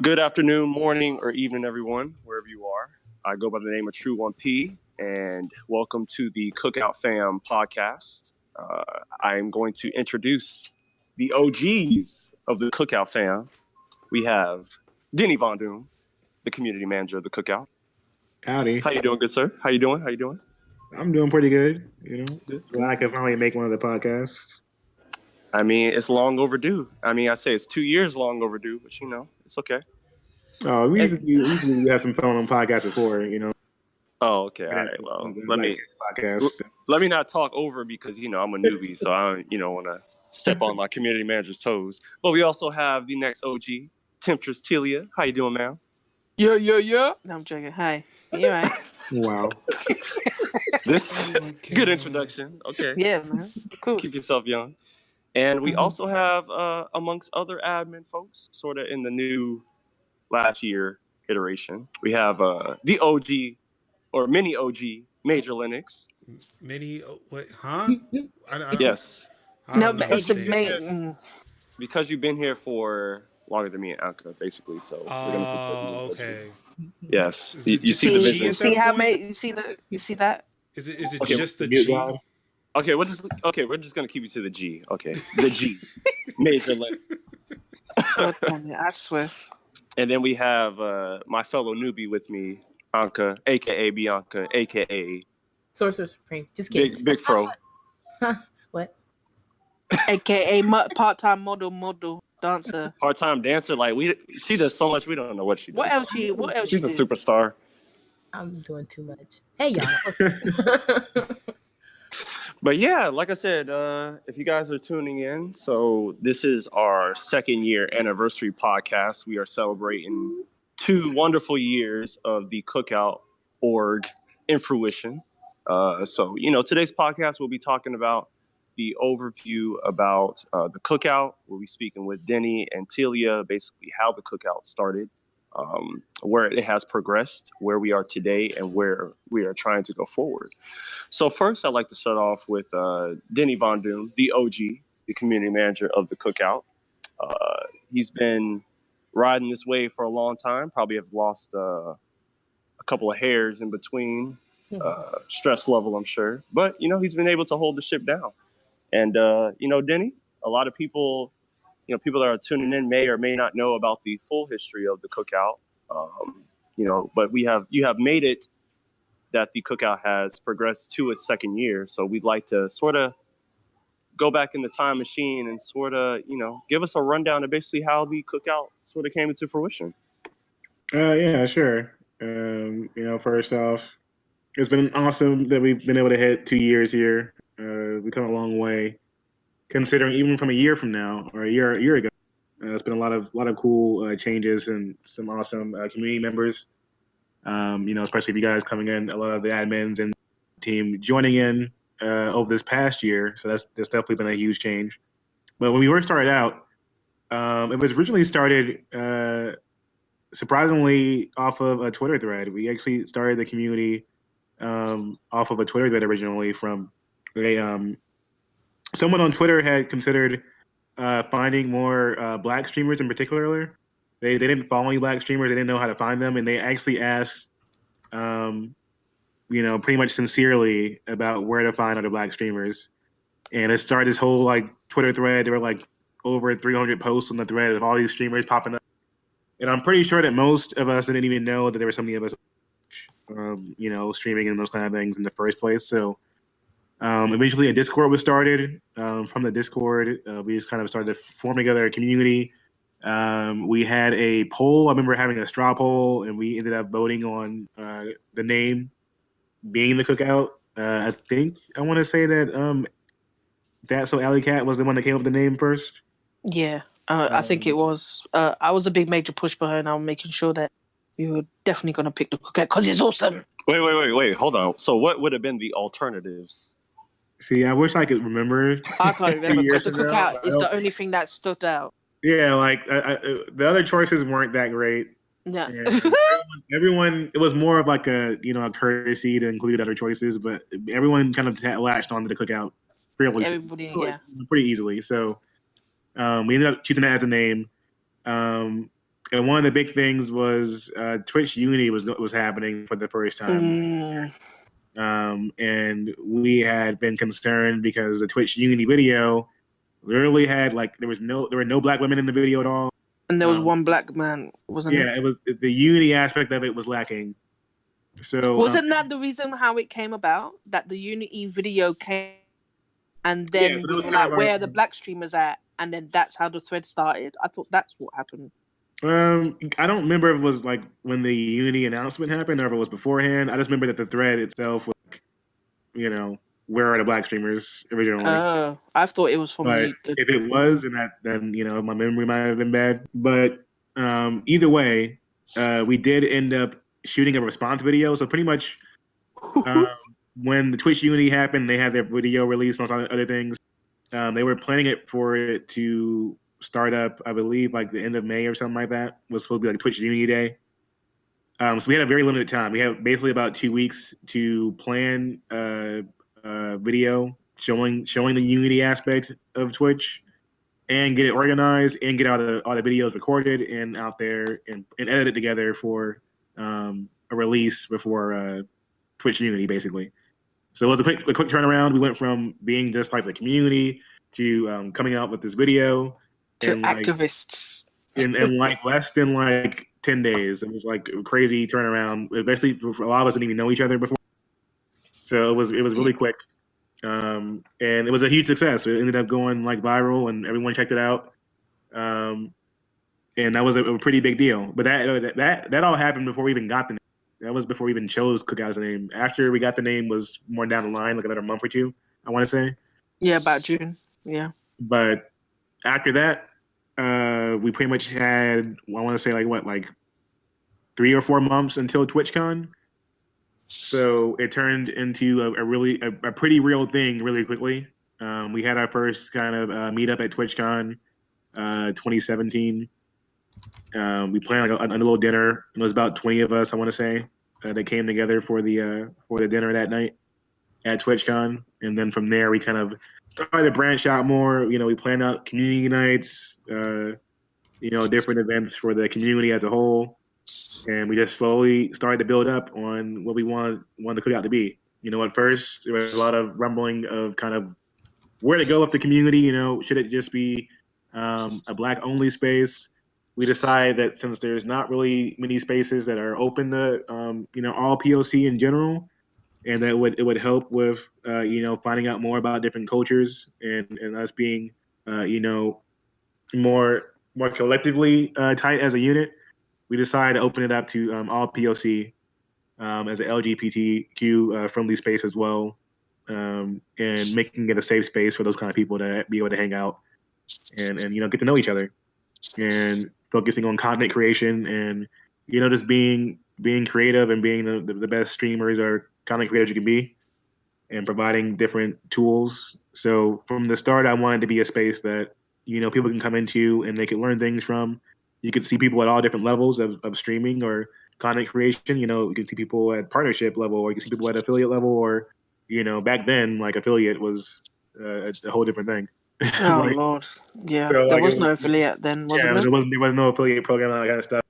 Good afternoon, morning, or evening, everyone, wherever you are. I go by the name of True 1P, and welcome to the Cookout Fam podcast. I am going to introduce the OGs of the Cookout Fam. We have DennyVonDoom, the community manager of the Cookout. Howdy. How you doing, good sir? How you doing? I'm doing pretty good. Glad I can finally make one of the podcasts. I mean, it's long overdue. I say it's 2 years long overdue, but it's okay. Oh, we usually have some fun on podcasts before, Oh, okay. All right. Well, let me not talk over because I'm a newbie, so I don't want to step on my community manager's toes. But we also have the next OG, TemptressTeelia. How you doing, ma'am? Yeah. No, I'm joking. Hi. You right? Wow. This good introduction. Okay. Yeah, man. Of course. Keep yourself young. And we also have, amongst other admin folks, sort of in the new last year iteration, we have the OG or mini OG, MajorLinux. What? Huh? Yes. It's amazing. Because you've been here for longer than me and Anca, basically. So we're gonna okay. Yes. You see the business. You see how you see that? Is it just the G? Okay, we're just gonna keep you to the G. Okay. The G. MajorLinux. I swear. And then we have my fellow newbie with me, Anca, aka Bianca, aka Sorcerer Supreme. Just kidding. Big Fro. What? AKA part-time model dancer. Part-time dancer. Like she does so much we don't know what she does. What else? She's a superstar. I'm doing too much. Hey y'all. But yeah, like I said, if you guys are tuning in, so this is our 2nd year anniversary podcast. We are celebrating 2 wonderful years of the Cookout org in fruition. So today's podcast, we'll be talking about the overview about the Cookout. We'll be speaking with Denny and Teelia, basically how the Cookout started, where it has progressed, where we are today, and where we are trying to go forward. So first, I'd like to start off with DennyVonDoom, the OG, the community manager of the Cookout. He's been riding this wave for a long time, probably have lost a couple of hairs in between, stress level, I'm sure. But, he's been able to hold the ship down. And, Denny, a lot of people, people that are tuning in may or may not know about the full history of the Cookout. But you have made it that the Cookout has progressed to its 2nd year. So we'd like to sort of go back in the time machine and sort of, give us a rundown of basically how the Cookout sort of came into fruition. Yeah, sure. First off, it's been awesome that we've been able to hit 2 years here. We've come a long way, considering even from a year from now or a year ago. It's been a lot of cool changes and some awesome community members. Especially if you guys coming in, a lot of the admins and team joining in over this past year. So that's definitely been a huge change. But when we first started out, it was originally started surprisingly off of a Twitter thread. We actually started the community off of a Twitter thread originally from someone on Twitter had considered finding more Black streamers in particular. They didn't follow any Black streamers. They didn't know how to find them, and they actually asked, pretty much sincerely about where to find other Black streamers. And it started this whole Twitter thread. There were over 300 posts on the thread of all these streamers popping up. And I'm pretty sure that most of us didn't even know that there were so many of us, streaming and those kind of things in the first place. So eventually a Discord was started. From the Discord, we just kind of started to form together a community. We had a poll. I remember having a straw poll, and we ended up voting on the name being the Cookout. I want to say that That's So Alley Cat was the one that came up with the name first. Yeah, I think it was. I was a big major push for her, and I'm making sure that we were definitely going to pick the Cookout because it's awesome. Wait, hold on. So what would have been the alternatives? See, I wish I could remember. I can't remember because the Cookout is the only thing that stood out. Yeah, the other choices weren't that great. Yeah. Everyone, it was more of a courtesy to include other choices, but everyone kind of latched onto the Cookout pretty easily. So we ended up choosing that as a name. And one of the big things was Twitch Unity was happening for the first time. And we had been concerned because the Twitch Unity video literally had there were no black women in the video at all. And there was one black man, wasn't Yeah, it was the Unity aspect of it was lacking. So wasn't that the reason how it came about? That the Unity video came, and then so we were like, "Where are the black streamers at?" And then that's how the thread started. I thought that's what happened. I don't remember if it was like when the Unity announcement happened or if it was beforehand. I just remember that the thread itself was, where are the black streamers originally? Oh, I thought it was from But if it was, then my memory might have been bad. But either way, we did end up shooting a response video. So pretty much, when the Twitch Unity happened, they had their video released and all other things. They were planning for it to start up, I believe, like the end of May or something like that. It was supposed to be like Twitch Unity Day. So we had a very limited time. We had basically about 2 weeks to plan video showing the Unity aspect of Twitch and get it organized and get all the videos recorded and out there and edited together for a release before Twitch Unity, basically. So it was a quick turnaround. We went from being just like the community to coming out with this video to and activists in like less than like 10 days. It was like a crazy turnaround, especially for a lot of us didn't even know each other before. So it was really quick. And it was a huge success. It ended up going like viral and everyone checked it out. And that was a pretty big deal. But that all happened before we even got the name. That was before we even chose Cookout as a name. After we got the name was more down the line, like another month or two, I want to say. Yeah, about June. Yeah. But after that, we pretty much had, I want to say like 3 or 4 months until TwitchCon. So it turned into a pretty real thing really quickly. We had our first kind of meetup at TwitchCon 2017. We planned like a little dinner. It was about 20 of us, I want to say, that came together for the dinner that night at TwitchCon. And then from there, we kind of started to branch out more. We planned out community nights, different events for the community as a whole. And we just slowly started to build up on what we wanted the Cookout to be. At first, there was a lot of rumbling of kind of where to go with the community. Should it just be a Black-only space? We decided that since there's not really many spaces that are open to, all POC in general, and that it would help with, finding out more about different cultures and us being, more collectively tight as a unit. We decided to open it up to all POC as an LGBTQ friendly space as well, and making it a safe space for those kind of people to be able to hang out and get to know each other, and focusing on content creation and just being creative and being the best streamers or content creators you can be, and providing different tools. So from the start, I wanted to be a space that people can come into and they can learn things from. You could see people at all different levels of streaming or content creation. You can see people at partnership level, or you can see people at affiliate level, or back then like affiliate was a whole different thing. Oh Lord, yeah. So, there was no affiliate then, wasn't there? There was no affiliate program and that kind of stuff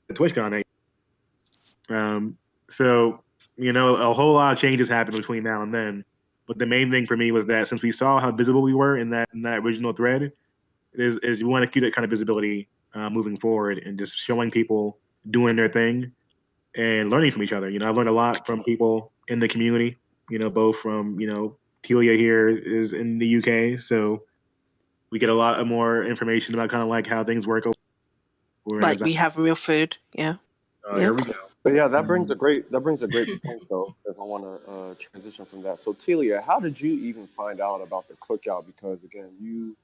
at TwitchCon. So a whole lot of changes happened between now and then. But the main thing for me was that since we saw how visible we were in that original thread, is you want to keep that kind of visibility moving forward and just showing people doing their thing and learning from each other. I've learned a lot from people in the community. Both from Teelia here is in the UK, so we get a lot more information about kind of like how things work. Like we have real food, yeah. Here we go. But yeah, that brings a great point though. If I want to transition from that, so Teelia, how did you even find out about the Cookout? Because again, you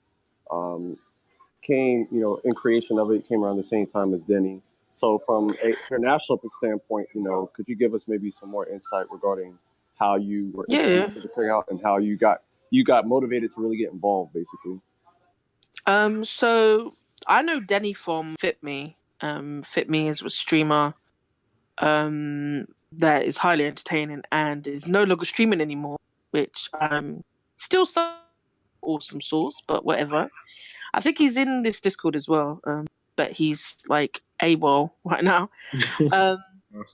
came, in creation of it, came around the same time as Denny. So from an international standpoint, could you give us maybe some more insight regarding how you were introduced to the Cookout and how you got motivated to really get involved, basically? So I know Denny from FitMe. FitMe is a streamer that is highly entertaining and is no longer streaming anymore, which still some awesome source, but whatever. I think he's in this Discord as well. but he's like AWOL right now. Um,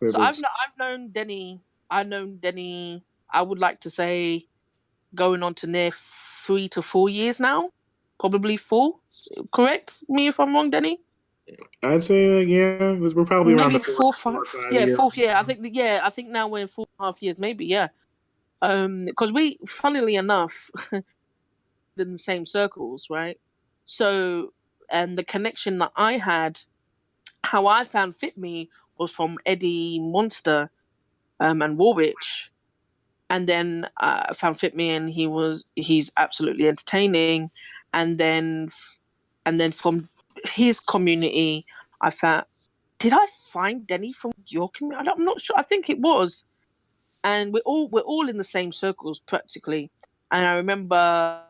so I've I've known Denny. I've known Denny. I would like to say going on to near 3 to 4 years now, probably 4. Correct me if I'm wrong, Denny. say yeah, we're probably around Maybe the 4, four 5. or 5 Yeah, year. 4th year. I think now we're in 4.5 years. Maybe, yeah. Because we, funnily enough, in the same circles, right? So, and the connection that I had, how I found Fit Me was from Eddie Monster, and Warwich, and then I found Fit Me, and he's absolutely entertaining, and then from his community, I found. Did I find Denny from your community? I'm not sure. I think it was, and we're all in the same circles practically. And I remember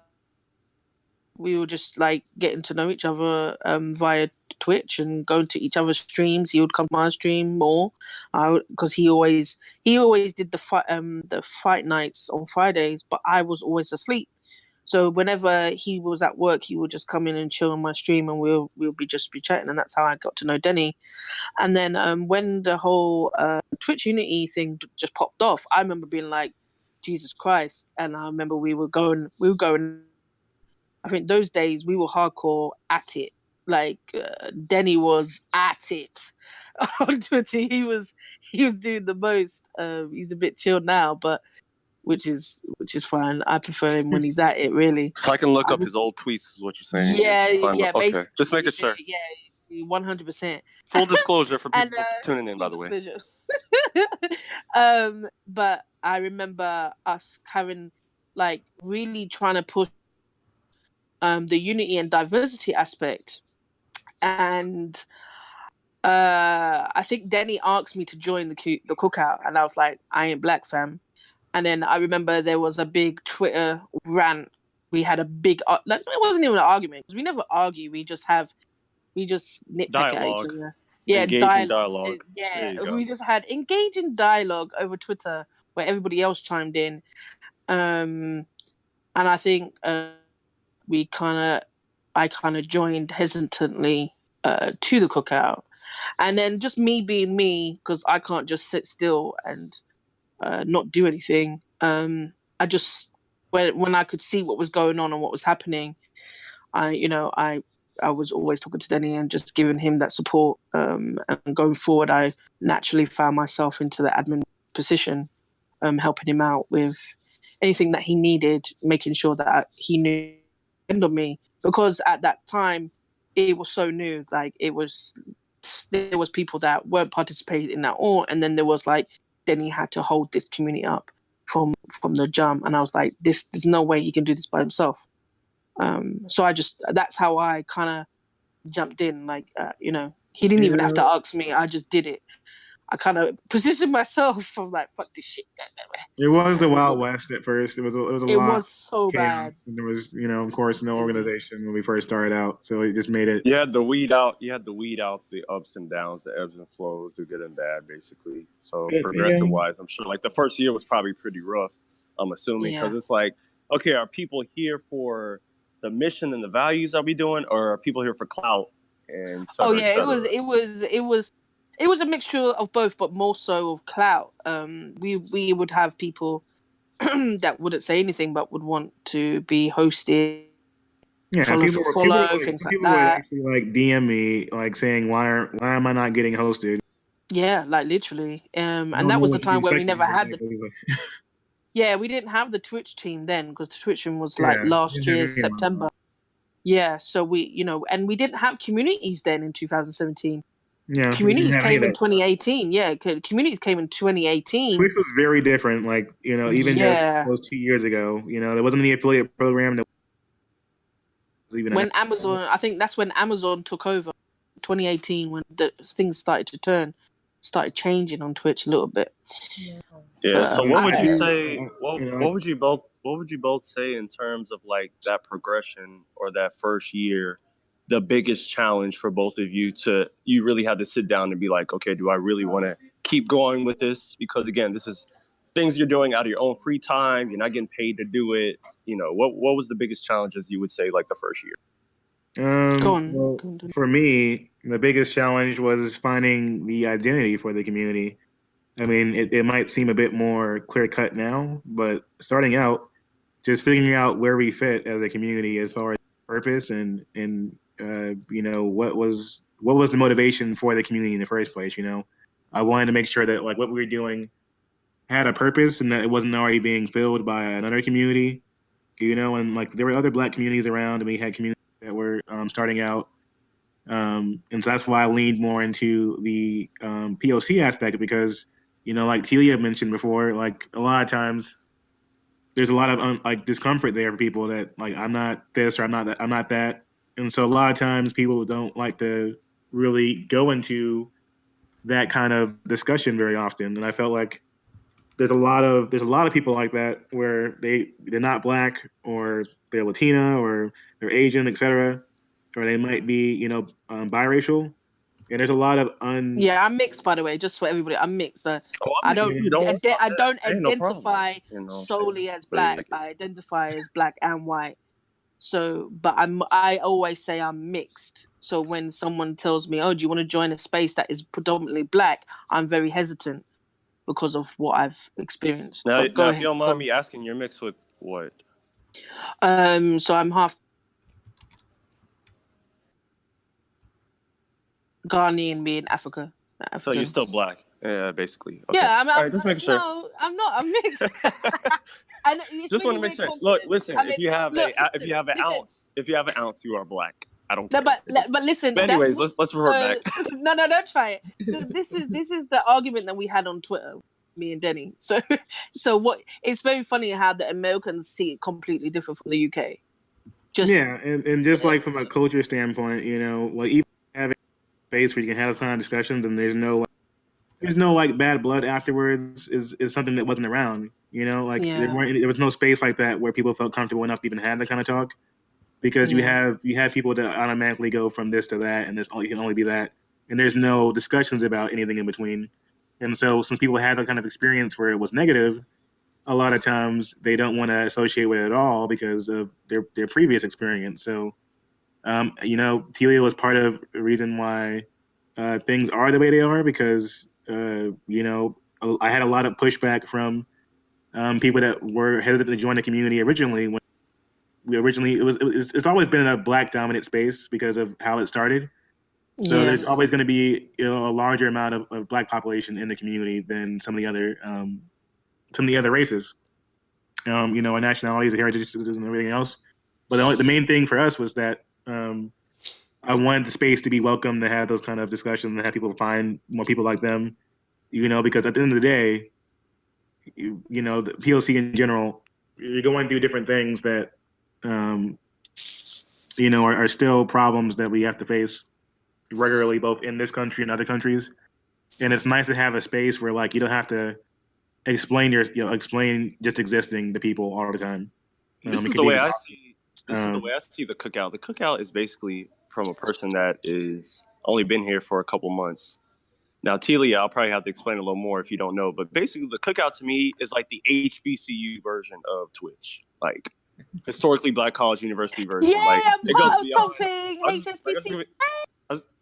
we were just like getting to know each other via Twitch and going to each other's streams. He would come to my stream more, because he always did the fight nights on Fridays, but I was always asleep. So whenever he was at work, he would just come in and chill on my stream, and we'll be chatting, and that's how I got to know Denny. And then when the whole Twitch Unity thing just popped off, I remember being like, Jesus Christ! And I remember we were going. I think those days we were hardcore at it. Like Denny was at it on Twitter. He was doing the most. He's a bit chilled now, but which is fine. I prefer him when he's at it. Really. So I can look up his old tweets, is what you're saying. Yeah, Okay, basically. just making sure. Yeah, 100%. Full disclosure for And people tuning in, by the way. But I remember us having like really trying to push the unity and diversity aspect, and I think Denny asked me to join the cookout, and I was like, I ain't black, fam. And then I remember there was a big Twitter rant. We had a big like, it wasn't even an argument because we never argue. We just nitpick at each Dialogue. other. Yeah, Engaging dialogue. There Yeah, you go. we just had engaging dialogue over Twitter where everybody else chimed in. And I think I kind of joined hesitantly to the cookout, and then just me being me because I can't just sit still and not do anything. I just when I could see what was going on and what was happening, I was always talking to Denny and just giving him that support. And going forward, I naturally found myself into the admin position, helping him out with anything that he needed, making sure that he knew depend on me, because at that time it was so new. Like there was people that weren't participating in that all, and then there was like Denny had to hold this community up from the jump, and I was like, there's no way he can do this by himself. So that's how I kind of jumped in. Like, he didn't even have to ask me. I just did it. I kind of positioned myself from like, fuck this shit. It was the Wild West at first. It was a It lot was so of chaos. bad. And there was, of course, no organization when we first started out. So it just made it. You had to weed out the ups and downs, the ebbs and flows, the good and bad, basically. So progressive wise, I'm sure like the first year was probably pretty rough. I'm assuming because it's like, okay, are people here for the mission and the values that we doing, or are people here for clout and Oh yeah, it was a mixture of both, but more so of clout. We would have people that wouldn't say anything but would want to be hosted. Yeah, follow, people things like would that. actually like DM me like saying why am I not getting hosted? Yeah, like literally. And don't that know was the what you time where we expected never me to had say, yeah, we didn't have the Twitch team then, because the Twitch team was Yeah, like last yeah, year, yeah. September. Yeah, so and we didn't have communities then in 2017. Yeah, we didn't Communities have any came of in that. 2018. Yeah, communities came in 2018. Twitch was very different. Like even Yeah. just those 2 years ago, there wasn't any affiliate program. That was even When Amazon, I think that's when Amazon took over, 2018, when the things started changing on Twitch a little bit. Yeah. But, So what would you say? What What would you both say in terms of like that progression or that first year? The biggest challenge for both of you you really had to sit down and be like, okay, do I really want to keep going with this? Because again, this is things you're doing out of your own free time. You're not getting paid to do it. What was the biggest challenges you would say like the first year? Go on. Well, Go on, Danny. for me, the biggest challenge was finding the identity for the community. I mean, it might seem a bit more clear cut now, but starting out, just figuring out where we fit as a community as far as purpose and what was the motivation for the community in the first place. I wanted to make sure that like what we were doing had a purpose and that it wasn't already being filled by another community. And like there were other Black communities around, and we had communities that were starting out. And so that's why I leaned more into the POC aspect because, like Telia mentioned before, like a lot of times there's a lot of like discomfort there for people that like I'm not this or I'm not that, and so a lot of times people don't like to really go into that kind of discussion very often. And I felt like there's a lot of people like that where they're not Black or they're Latina or they're Asian, etc., or they might be biracial, and there's a lot of Yeah, I'm mixed, by the way. Just for everybody, I'm mixed. Oh, I I'm don't, you don't worry about I that. don't Ain't no problem. identify You know what I'm solely saying? as But Black. like, I identify as Black and white. So, but I always say I'm mixed. So when someone tells me, "Oh, do you want to join a space that is predominantly Black?" I'm very hesitant because of what I've experienced. now, But go if you ahead. don't mind me asking, you're mixed with what? So I'm half Ghanaian, being Africa. So you're African. still Black, basically. Okay. Yeah, All right, just making sure. no, I'm not. I'm mixed. I know, it's Just when want to you're make very sure. Look, confident. listen. I mean, If you have look, if you have an listen. ounce, you are Black. I don't No, care. but listen. But That's anyways, let's revert back. no, don't try it. So this is the argument that we had on Twitter, me and Denny. So what? It's very funny how the Americans see it completely different from the UK. Just yeah, and just like from a culture standpoint, like even having a space where you can have those kind of discussions and there's no like bad blood afterwards is something that wasn't around. Like yeah, there was no space like that where people felt comfortable enough to even have that kind of talk because yeah, you have people that automatically go from this to that and you can only be that, and there's no discussions about anything in between. And so some people had that kind of experience where it was negative. A lot of times they don't want to associate with it at all because of their previous experience. So Telia was part of the reason why things are the way they are because I had a lot of pushback from people that were hesitant to join the community originally. When we originally, it's always been a Black dominant space because of how it started. So yeah, there's always going to be a larger amount of Black population in the community than some of the other races. Our nationalities, our heritages, and everything else. But the main thing for us was that I wanted the space to be welcome to have those kind of discussions and have people find more people like them. Because at the end of the day, the POC in general, you're going through different things that, um, are still problems that we have to face regularly, both in this country and other countries. And it's nice to have a space where like you don't have to explain just existing to people all the time. This It is can the be way I exhausting. see. This is the way I see the cookout. The cookout is basically from a person that is only been here for a couple months. Now, Telia, I'll probably have to explain a little more if you don't know, but basically, the cookout to me is like the HBCU version of Twitch, like historically Black College University version. Like I'm it goes part of beyond. something. I just HSBC.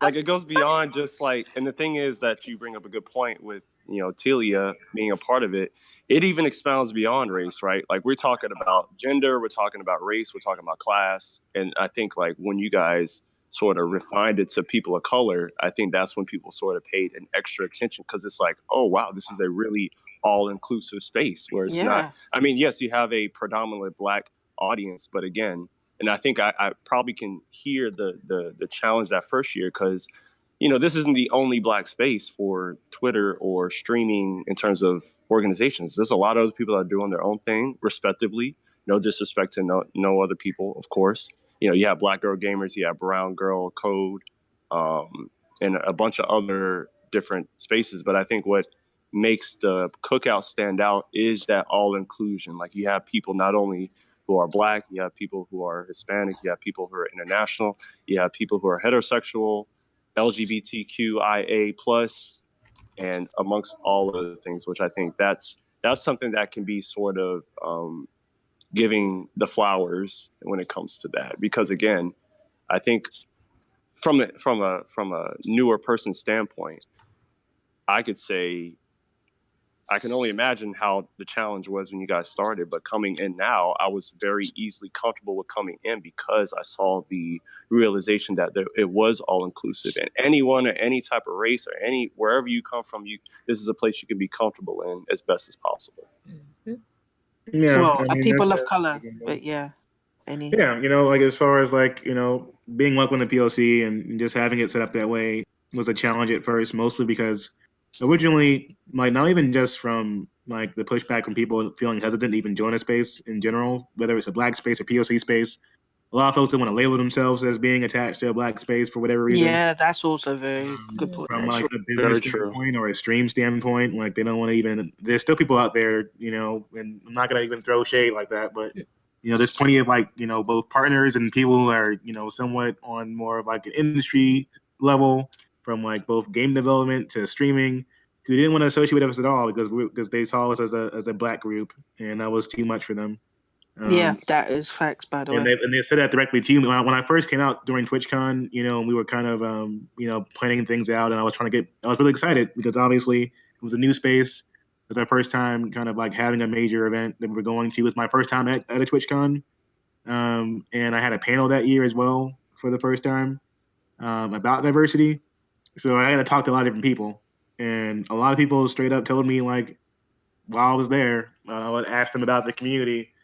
like it goes beyond just like, and the thing is that you bring up a good point with Telia being a part of it. It even expounds beyond race, right? Like we're talking about gender, we're talking about race, we're talking about class, and I think like when you guys sort of refined it to people of color, I think that's when people sort of paid an extra attention because it's like, oh wow, this is a really all-inclusive space where it's not. I mean, yes, you have a predominantly Black audience, but again, and I think I probably can hear the challenge that first year because this isn't the only Black space for Twitter or streaming in terms of organizations. There's a lot of other people that are doing their own thing respectively. No disrespect to no other people, of course. You have Black Girl Gamers, you have Brown Girl Code, and a bunch of other different spaces. But I think what makes the cookout stand out is that all inclusion. Like you have people not only who are Black, you have people who are Hispanic, you have people who are international, you have people who are heterosexual, LGBTQIA plus, and amongst all of the things, which I think that's something that can be sort of giving the flowers when it comes to that. Because again, I think from a newer person standpoint, I could say I can only imagine how the challenge was when you guys started, but coming in now, I was very easily comfortable with coming in because I saw the realization that it was all inclusive, and anyone or any type of race or wherever you come from, this is a place you can be comfortable in as best as possible. Mhm. Yeah, Well, I mean people that's of color, but yeah. yeah, like as far as like being welcome to POC and just having it set up that way was a challenge at first, mostly because originally, like not even just from like the pushback from people feeling hesitant to even join a space in general, whether it's a black space or POC space. A lot of folks don't want to label themselves as being attached to a black space for whatever reason. Yeah, that's also very good point. From like a Very business true. standpoint or a stream standpoint, like they don't want to even. There's still people out there, and I'm not gonna even throw shade like that, but there's plenty of like both partners and people who are somewhat on more of like an industry level, from like both game development to streaming, who didn't want to associate with us at all because they saw us as a black group, and that was too much for them. Yeah, that is facts, by the And way. they said that directly to you when I first came out during TwitchCon. And we were kind of planning things out, and I was really excited because obviously it was a new space. It was our first time kind of like having a major event that we were going to. It was my first time at a TwitchCon, and I had a panel that year as well for the first time about diversity. So I had to talk to a lot of different people, and a lot of people straight up told me like while I was there, I would ask them about the community.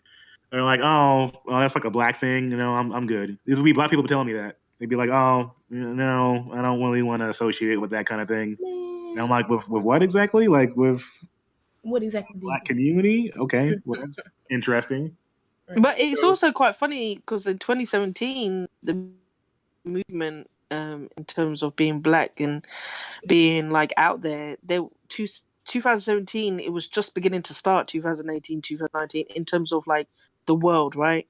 They're like, oh, well, that's like a black thing. I'm good. These would be black people telling me that. They'd be like, oh, no, I don't really want to associate with that kind of thing. And I'm like, with what exactly? Like with What exactly do you black community? Okay, well, that's interesting. But it's also quite funny because in 2017, the movement in terms of being black and being like out there, 2017 it was just beginning to start. 2018, 2019 in terms of like the world, right?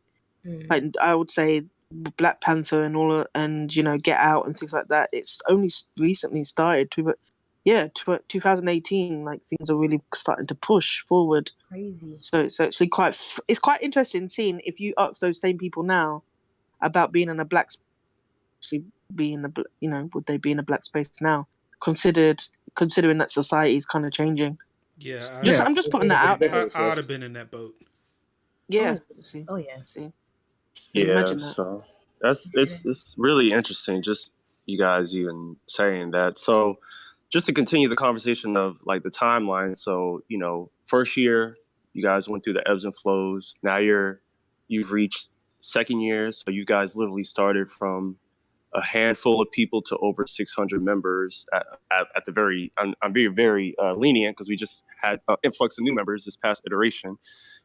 Like I would say Black Panther and and Get Out and things like that. It's only recently started. 2018, like things are really starting to push forward. Crazy. So it's actually it's quite interesting seeing if you ask those same people now about being in a black actually being would they be in a black space now? Considering that society is kind of changing. Yeah, I'm just putting that out there. I'd have been in that boat. Yeah. Oh, See. oh yeah. See. Yeah, Imagine that. so it's really interesting just you guys even saying that. So just to continue the conversation of like the timeline. So, first year you guys went through the ebbs and flows. Now you've reached second year. So you guys literally started from a handful of people to over 600 members at the very, I'm very, very lenient because we just had an influx of new members this past iteration.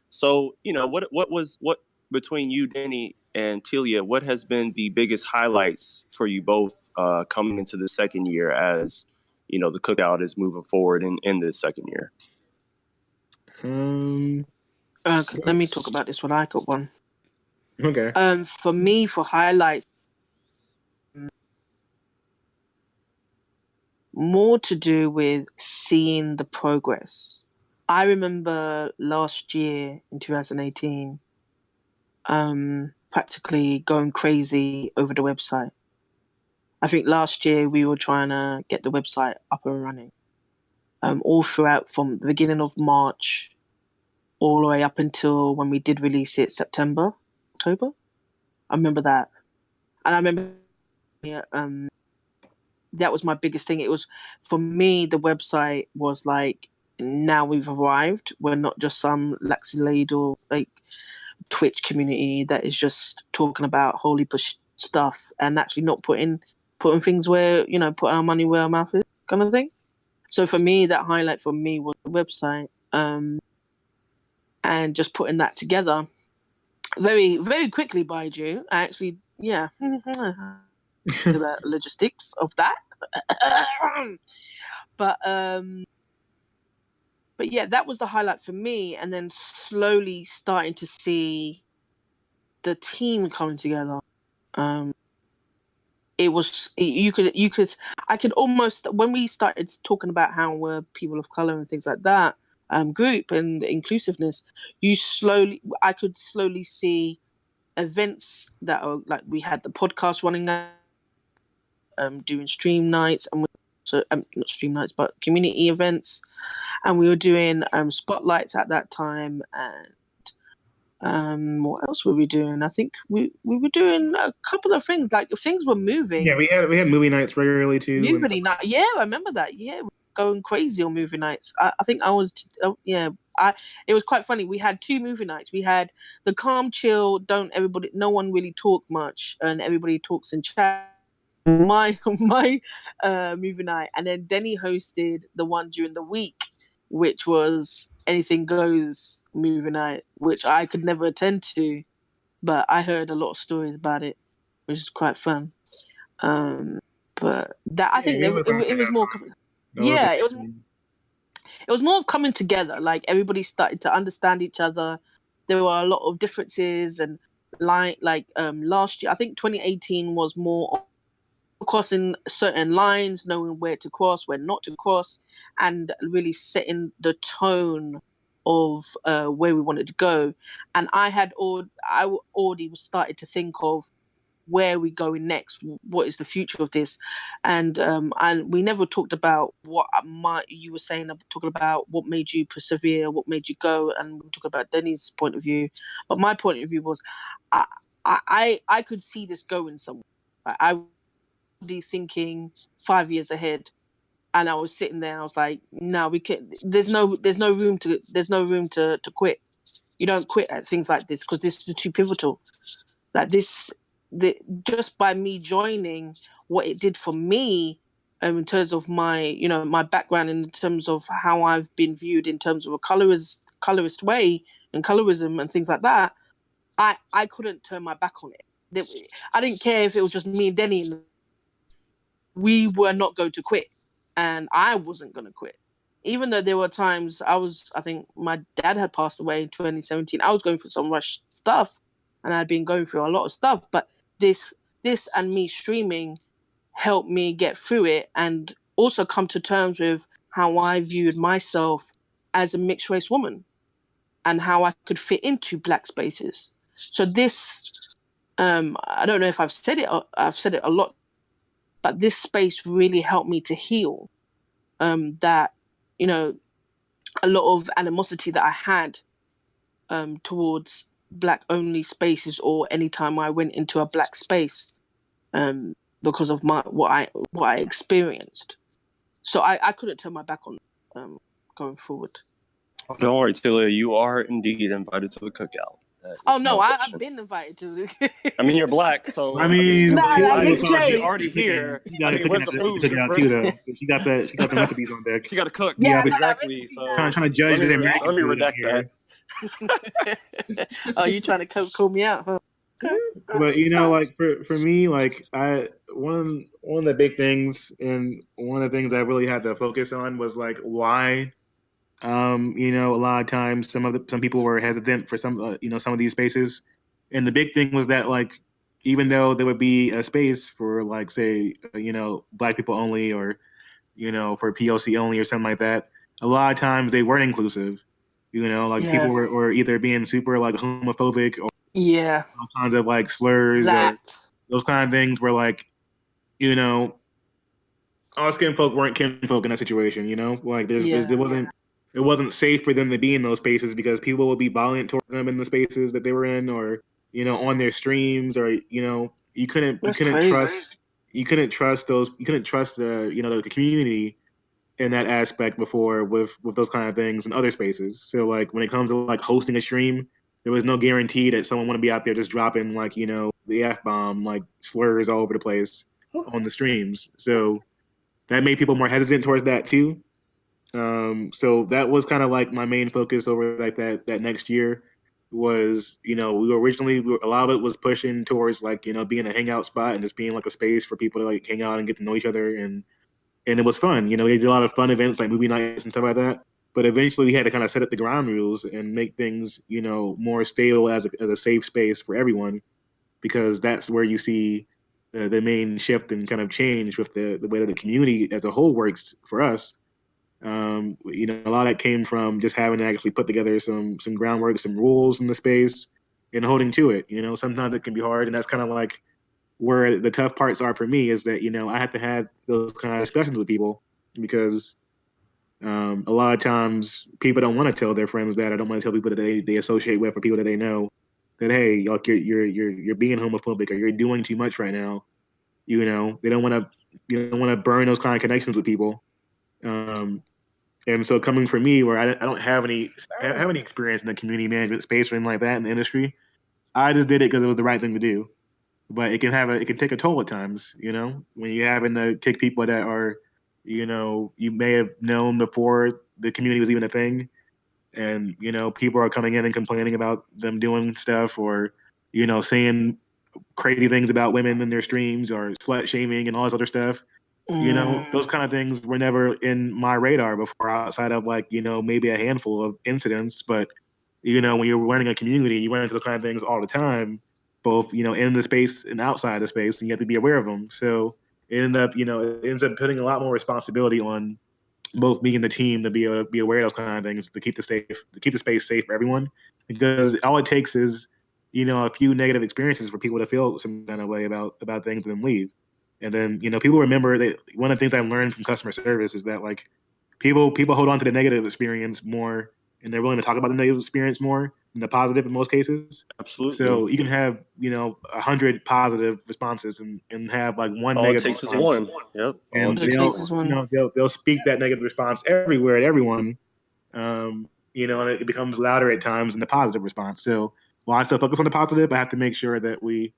So, what between you, Denny, and Teelia, what has been the biggest highlights for you both coming into the second year as, the Cookout is moving forward in this second year? Let me talk about this one. I got one. Okay. For me, for highlights, more to do with seeing the progress. I remember last year in 2018, practically going crazy over the website. I think last year we were trying to get the website up and running. All throughout from the beginning of March all the way up until when we did release it, September, October. I remember that. And I remember that was my biggest thing. It was, for me, the website was like, now we've arrived. We're not just some laxy ladle like Twitch community that is just talking about holy push stuff and actually not putting things where, putting our money where our mouth is, kind of thing. So for me, that highlight for me was the website, and just putting that together very, very quickly by you. I actually, yeah, to the logistics of that. But yeah, that was the highlight for me, and then slowly starting to see the team coming together. It was I could almost, when we started talking about how we're people of color and things like that, group and inclusiveness, I could slowly see events that are like we had the podcast running, doing stream nights, and not stream nights, but community events, and we were doing spotlights at that time, and what else were we doing? I think we were doing a couple of things. Like things were moving. Yeah, we had movie nights regularly too. Movie night, yeah, I remember that. Yeah, we were going crazy on movie nights. I think I was, it was quite funny. We had 2 movie nights. We had the calm, chill, no one really talk much, and everybody talks in chat. My movie night, and then Denny hosted the one during the week, which was anything goes movie night, which I could never attend to, but I heard a lot of stories about it, which is quite fun. But that I think it was more. Yeah, it was more coming together. Like everybody started to understand each other. There were a lot of differences, and last year, I think 2018 was more crossing certain lines, knowing where to cross, where not to cross, and really setting the tone of where we wanted to go. And I already started to think of where we going next, what is the future of this, and we never talked about what you were saying, talking about what made you persevere, what made you go, and we talked about Denny's point of view, but my point of view was I could see this going somewhere. I be thinking 5 years ahead, and I was sitting there and I was like, no, we can. There's no room to quit. You don't quit at things like this because this is too pivotal. Like just by me joining, what it did for me, in terms of my my background, in terms of how I've been viewed in terms of a colorist way and colorism and things like that, I couldn't turn my back on it. I didn't care if it was just me and Denny. We were not going to quit, and I wasn't going to quit. Even though there were times I think my dad had passed away in 2017. I was going through some rush stuff, and I'd been going through a lot of stuff. But this and me streaming helped me get through it, and also come to terms with how I viewed myself as a mixed race woman, and how I could fit into Black spaces. So this, I don't know if I've said it. I've said it a lot. But this space really helped me to heal that, a lot of animosity that I had towards Black only spaces, or anytime I went into a Black space, because of what I experienced. So I couldn't turn my back on going forward. Don't worry, Teelia, you are indeed invited to the cookout. Oh no, I've been invited to. I mean, you're Black, so I mean, you're already here. She got Where's the food? cookout too, though. She got the recipes on deck. She got to cook. Yeah, exactly. So Trying to judge let them. me redact that. Oh, you trying to call me out, huh? But like for me, like one of the big things, and one of the things I really had to focus on was like why. A lot of times some people were hesitant for some of these spaces, and the big thing was that like even though there would be a space for like say Black people only, or for POC only or something like that, a lot of times they weren't inclusive. People were either being super like homophobic, or all kinds of like slurs, or those kind of things where like all skin folk weren't kinfolk in that situation. Like it wasn't safe for them to be in those spaces because people would be violent towards them in the spaces that they were in, or on their streams, or you couldn't trust the community in that aspect before with those kind of things in other spaces. So like when it comes to like hosting a stream, there was no guarantee that someone would be out there just dropping like the F-bomb, like slurs all over the place on the streams. So that made people more hesitant towards that too. So that was kind of like my main focus over like that next year was, a lot of it was pushing towards like, being a hangout spot and just being like a space for people to like hang out and get to know each other. And it was fun. We did a lot of fun events like movie nights and stuff like that. But eventually we had to kind of set up the ground rules and make things, more stable as a safe space for everyone, because that's where you see the main shift and kind of change with the way that the community as a whole works for us. A lot of that came from just having to actually put together some groundwork, some rules in the space, and holding to it. Sometimes it can be hard, and that's kind of like where the tough parts are for me is that I have to have those kind of discussions with people because a lot of times people don't want to tell their friends that. I don't want to tell people that they associate with or people that they know that hey, like you're being homophobic or you're doing too much right now. They don't want to burn those kind of connections with people. And so coming from me, where I don't have any experience in the community management space or anything like that in the industry, I just did it because it was the right thing to do. But it can take a toll at times, when you're having to kick people that are, you may have known before the community was even a thing, and people are coming in and complaining about them doing stuff or, saying crazy things about women in their streams or slut shaming and all this other stuff. Those kind of things were never in my radar before outside of like, maybe a handful of incidents. But, when you're running a community, you run into those kind of things all the time, both, in the space and outside the space, and you have to be aware of them. So it ends up putting a lot more responsibility on both me and the team to be able to be aware of those kind of things to keep the space safe for everyone. Because all it takes is, a few negative experiences for people to feel some kind of way about things and then leave. And then, people remember that one of the things I learned from customer service is that like people hold on to the negative experience more and they're willing to talk about the negative experience more than the positive in most cases. Absolutely. So you can have, 100 positive responses and have like one All it negative takes is response. one. Yep. All And it takes takes is is one. one. they'll speak that negative response everywhere at everyone. And it becomes louder at times than the positive response. So while I still focus on the positive, I have to make sure that we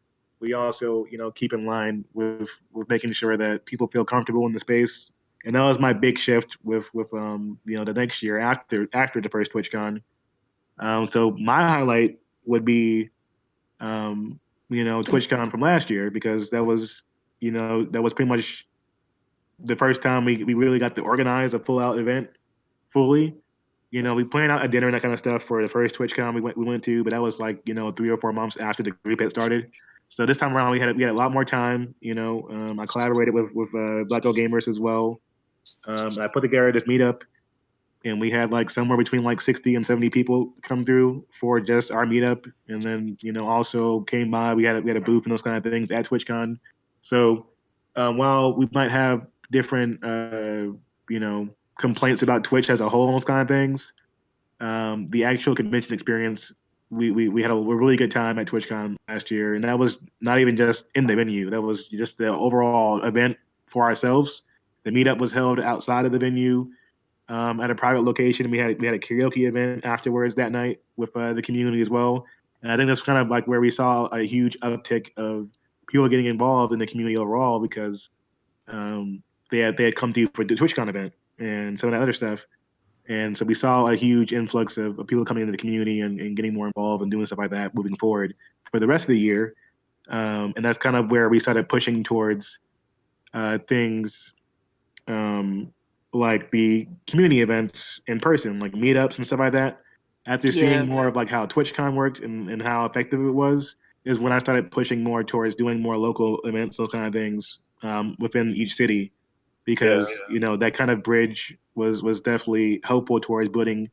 also, keep in line with making sure that people feel comfortable in the space. And that was my big shift with the next year after the first TwitchCon. So my highlight would be TwitchCon from last year because that was pretty much the first time we really got to organize a full out event fully. We planned out a dinner and that kind of stuff for the first TwitchCon we went to, but that was like 3 or 4 months after the group had started. So this time around we had a lot more time. I collaborated with Black Gold Gamers as well. I put together this meetup, and we had like somewhere between like 60 and 70 people come through for just our meetup, and then also came by. We had a booth and those kind of things at TwitchCon. So while we might have different complaints about Twitch as a whole and those kind of things, the actual convention experience, we had a really good time at TwitchCon last year, and that was not even just in the venue. That was just the overall event for ourselves. The meetup was held outside of the venue at a private location. We had a karaoke event afterwards that night with the community as well. And I think that's kind of like where we saw a huge uptick of people getting involved in the community overall because they had come to for the TwitchCon event and some of that other stuff. And so we saw a huge influx of people coming into the community and getting more involved and doing stuff like that moving forward for the rest of the year. And that's kind of where we started pushing towards things like the community events in person, like meetups and stuff like that. After seeing more of like how TwitchCon worked and how effective it was, is when I started pushing more towards doing more local events, those kind of things within each city, because that kind of bridge was definitely helpful towards building,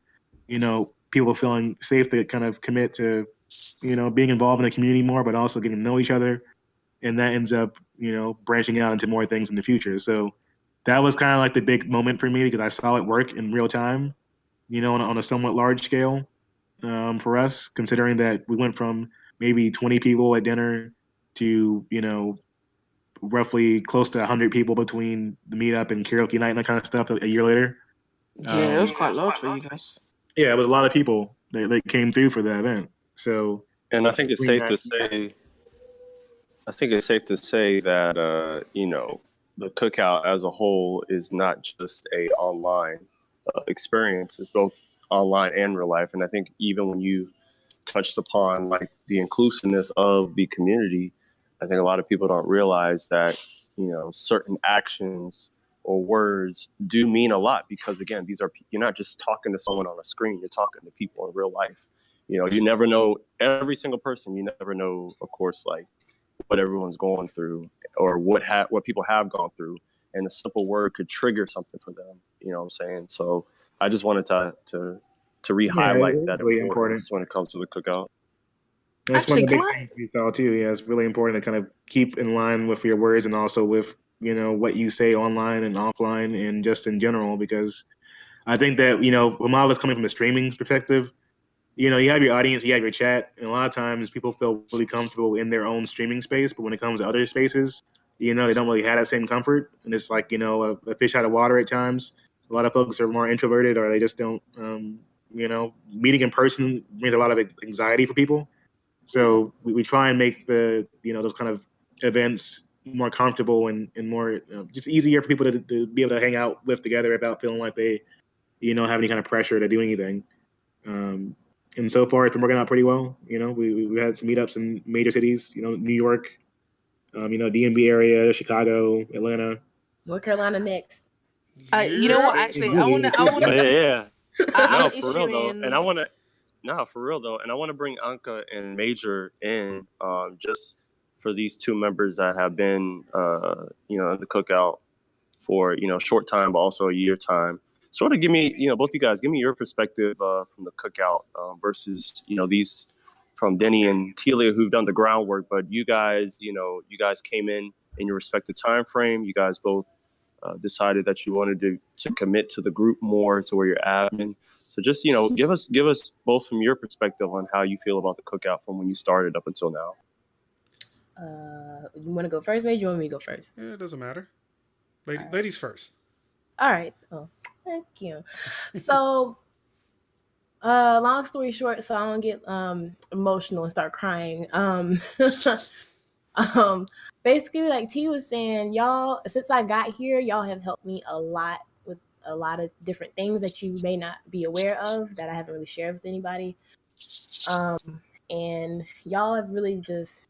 people feeling safe to kind of commit to, being involved in the community more, but also getting to know each other, and that ends up, branching out into more things in the future. So that was kind of like the big moment for me because I saw it work in real time, on a somewhat large scale for us, considering that we went from maybe 20 people at dinner to, roughly close to 100 people between the meetup and karaoke night and that kind of stuff a year later. Yeah, it was quite large for you guys. Yeah, it was a lot of people that came through for that event. So, and I think it's safe to say, that the Cookout as a whole is not just a online experience. It's both online and real life. And I think even when you touched upon like the inclusiveness of the community, I think a lot of people don't realize that certain actions or words do mean a lot because again, you're not just talking to someone on a screen. You're talking to people in real life. You never know every single person. You never know, of course, like what everyone's going through or what people have gone through, and a simple word could trigger something for them. You know what I'm saying? So I just wanted to re-highlight that really importance when it comes to the Cookout. That's one Actually, of the can big I? things we saw too. Yeah, it's really important to kind of keep in line with your words and also with what you say online and offline and just in general. Because I think that when I was coming from a streaming perspective, you have your audience, you have your chat, and a lot of times people feel really comfortable in their own streaming space, but when it comes to other spaces, they don't really have that same comfort, and it's like a fish out of water at times. A lot of folks are more introverted, or they just don't. Meeting in person brings a lot of anxiety for people. So we try and make the those kind of events more comfortable and more just easier for people to be able to hang out with together without feeling like they have any kind of pressure to do anything. Um, and so far, it's been working out pretty well. We had some meetups in major cities. New York, DMV area, Chicago, Atlanta. North Carolina next. You know what? Yeah. Actually, I want to. Yeah, yeah. I'm No, for real though, and issuing. I want to. No, for real though, and I want to bring Anca and Major in, just for these two members that have been, in the cookout for short time, but also a year time. Sort of give me, both you guys, give me your perspective from the cookout versus these from Denny and Teelia who've done the groundwork. But you guys, you guys came in your respective time frame. You guys both decided that you wanted to commit to the group more, to where you're admin. So just give us both from your perspective on how you feel about the cookout from when you started up until now. You want to go first, Major? You want me to go first? Yeah, it doesn't matter. Ladies first. All right. Oh, thank you. So, long story short, so I don't get emotional and start crying. Basically, like T was saying, y'all, since I got here, y'all have helped me a lot with a lot of different things that you may not be aware of that I haven't really shared with anybody. And y'all have really just,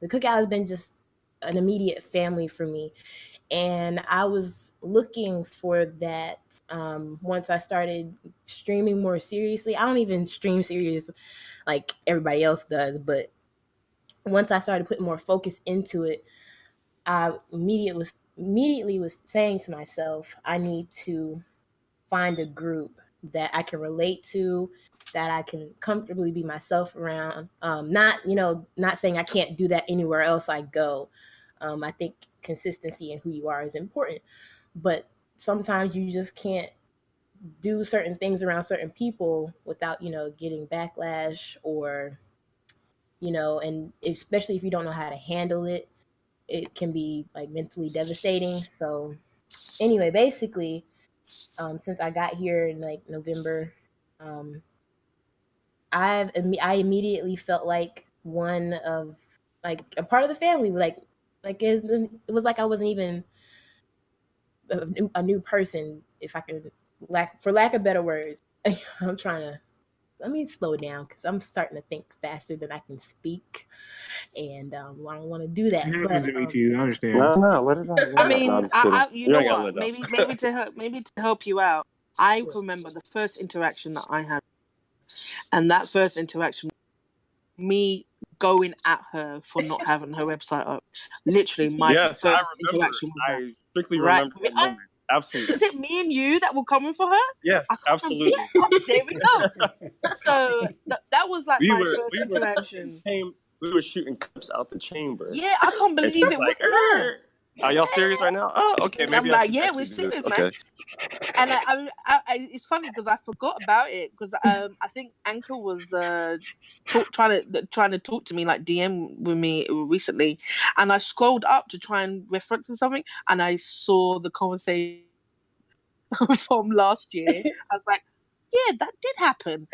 the cookout has been just an immediate family for me. And I was looking for that once I started streaming more seriously. I don't even stream serious like everybody else does, but once I started putting more focus into it, I immediately was saying to myself, I need to find a group that I can relate to, that I can comfortably be myself around. Not saying I can't do that anywhere else I go. I think consistency in who you are is important, but sometimes you just can't do certain things around certain people without getting backlash, or and especially if you don't know how to handle it, it can be like mentally devastating. So anyway, basically, since I got here in like November, um, I immediately felt like one of, like, a part of the family. It was like I wasn't even a new person, if I could, for lack of better words. I'm trying to, let me slow down because I'm starting to think faster than I can speak, and I don't want to do that. It But happens to me too. I understand. No, let it out. I mean, No, I'm just kidding. you You know ain't gotta what? let it out. Maybe to help you out. I yeah. remember the first interaction that I had, and that first interaction, me going at her for not having her website up. Literally, my Yes, I first remember. interaction with her. I strictly Right? remember that moment. Absolutely. Was it me and you that were coming for her? Yes, I can't remember. absolutely. Yeah, oh, there we go. So that was like We my were first interaction. we were shooting clips out the chamber. Yeah, I can't And she believe was it like, was her. Are y'all serious right now? Oh, okay. I'm Maybe like, I yeah, should we're do this. serious, man. Okay. And it's funny because I forgot about it because I think Anca was trying to talk to me, like DM with me recently, and I scrolled up to try and reference something, and I saw the conversation from last year. I was like, yeah, that did happen.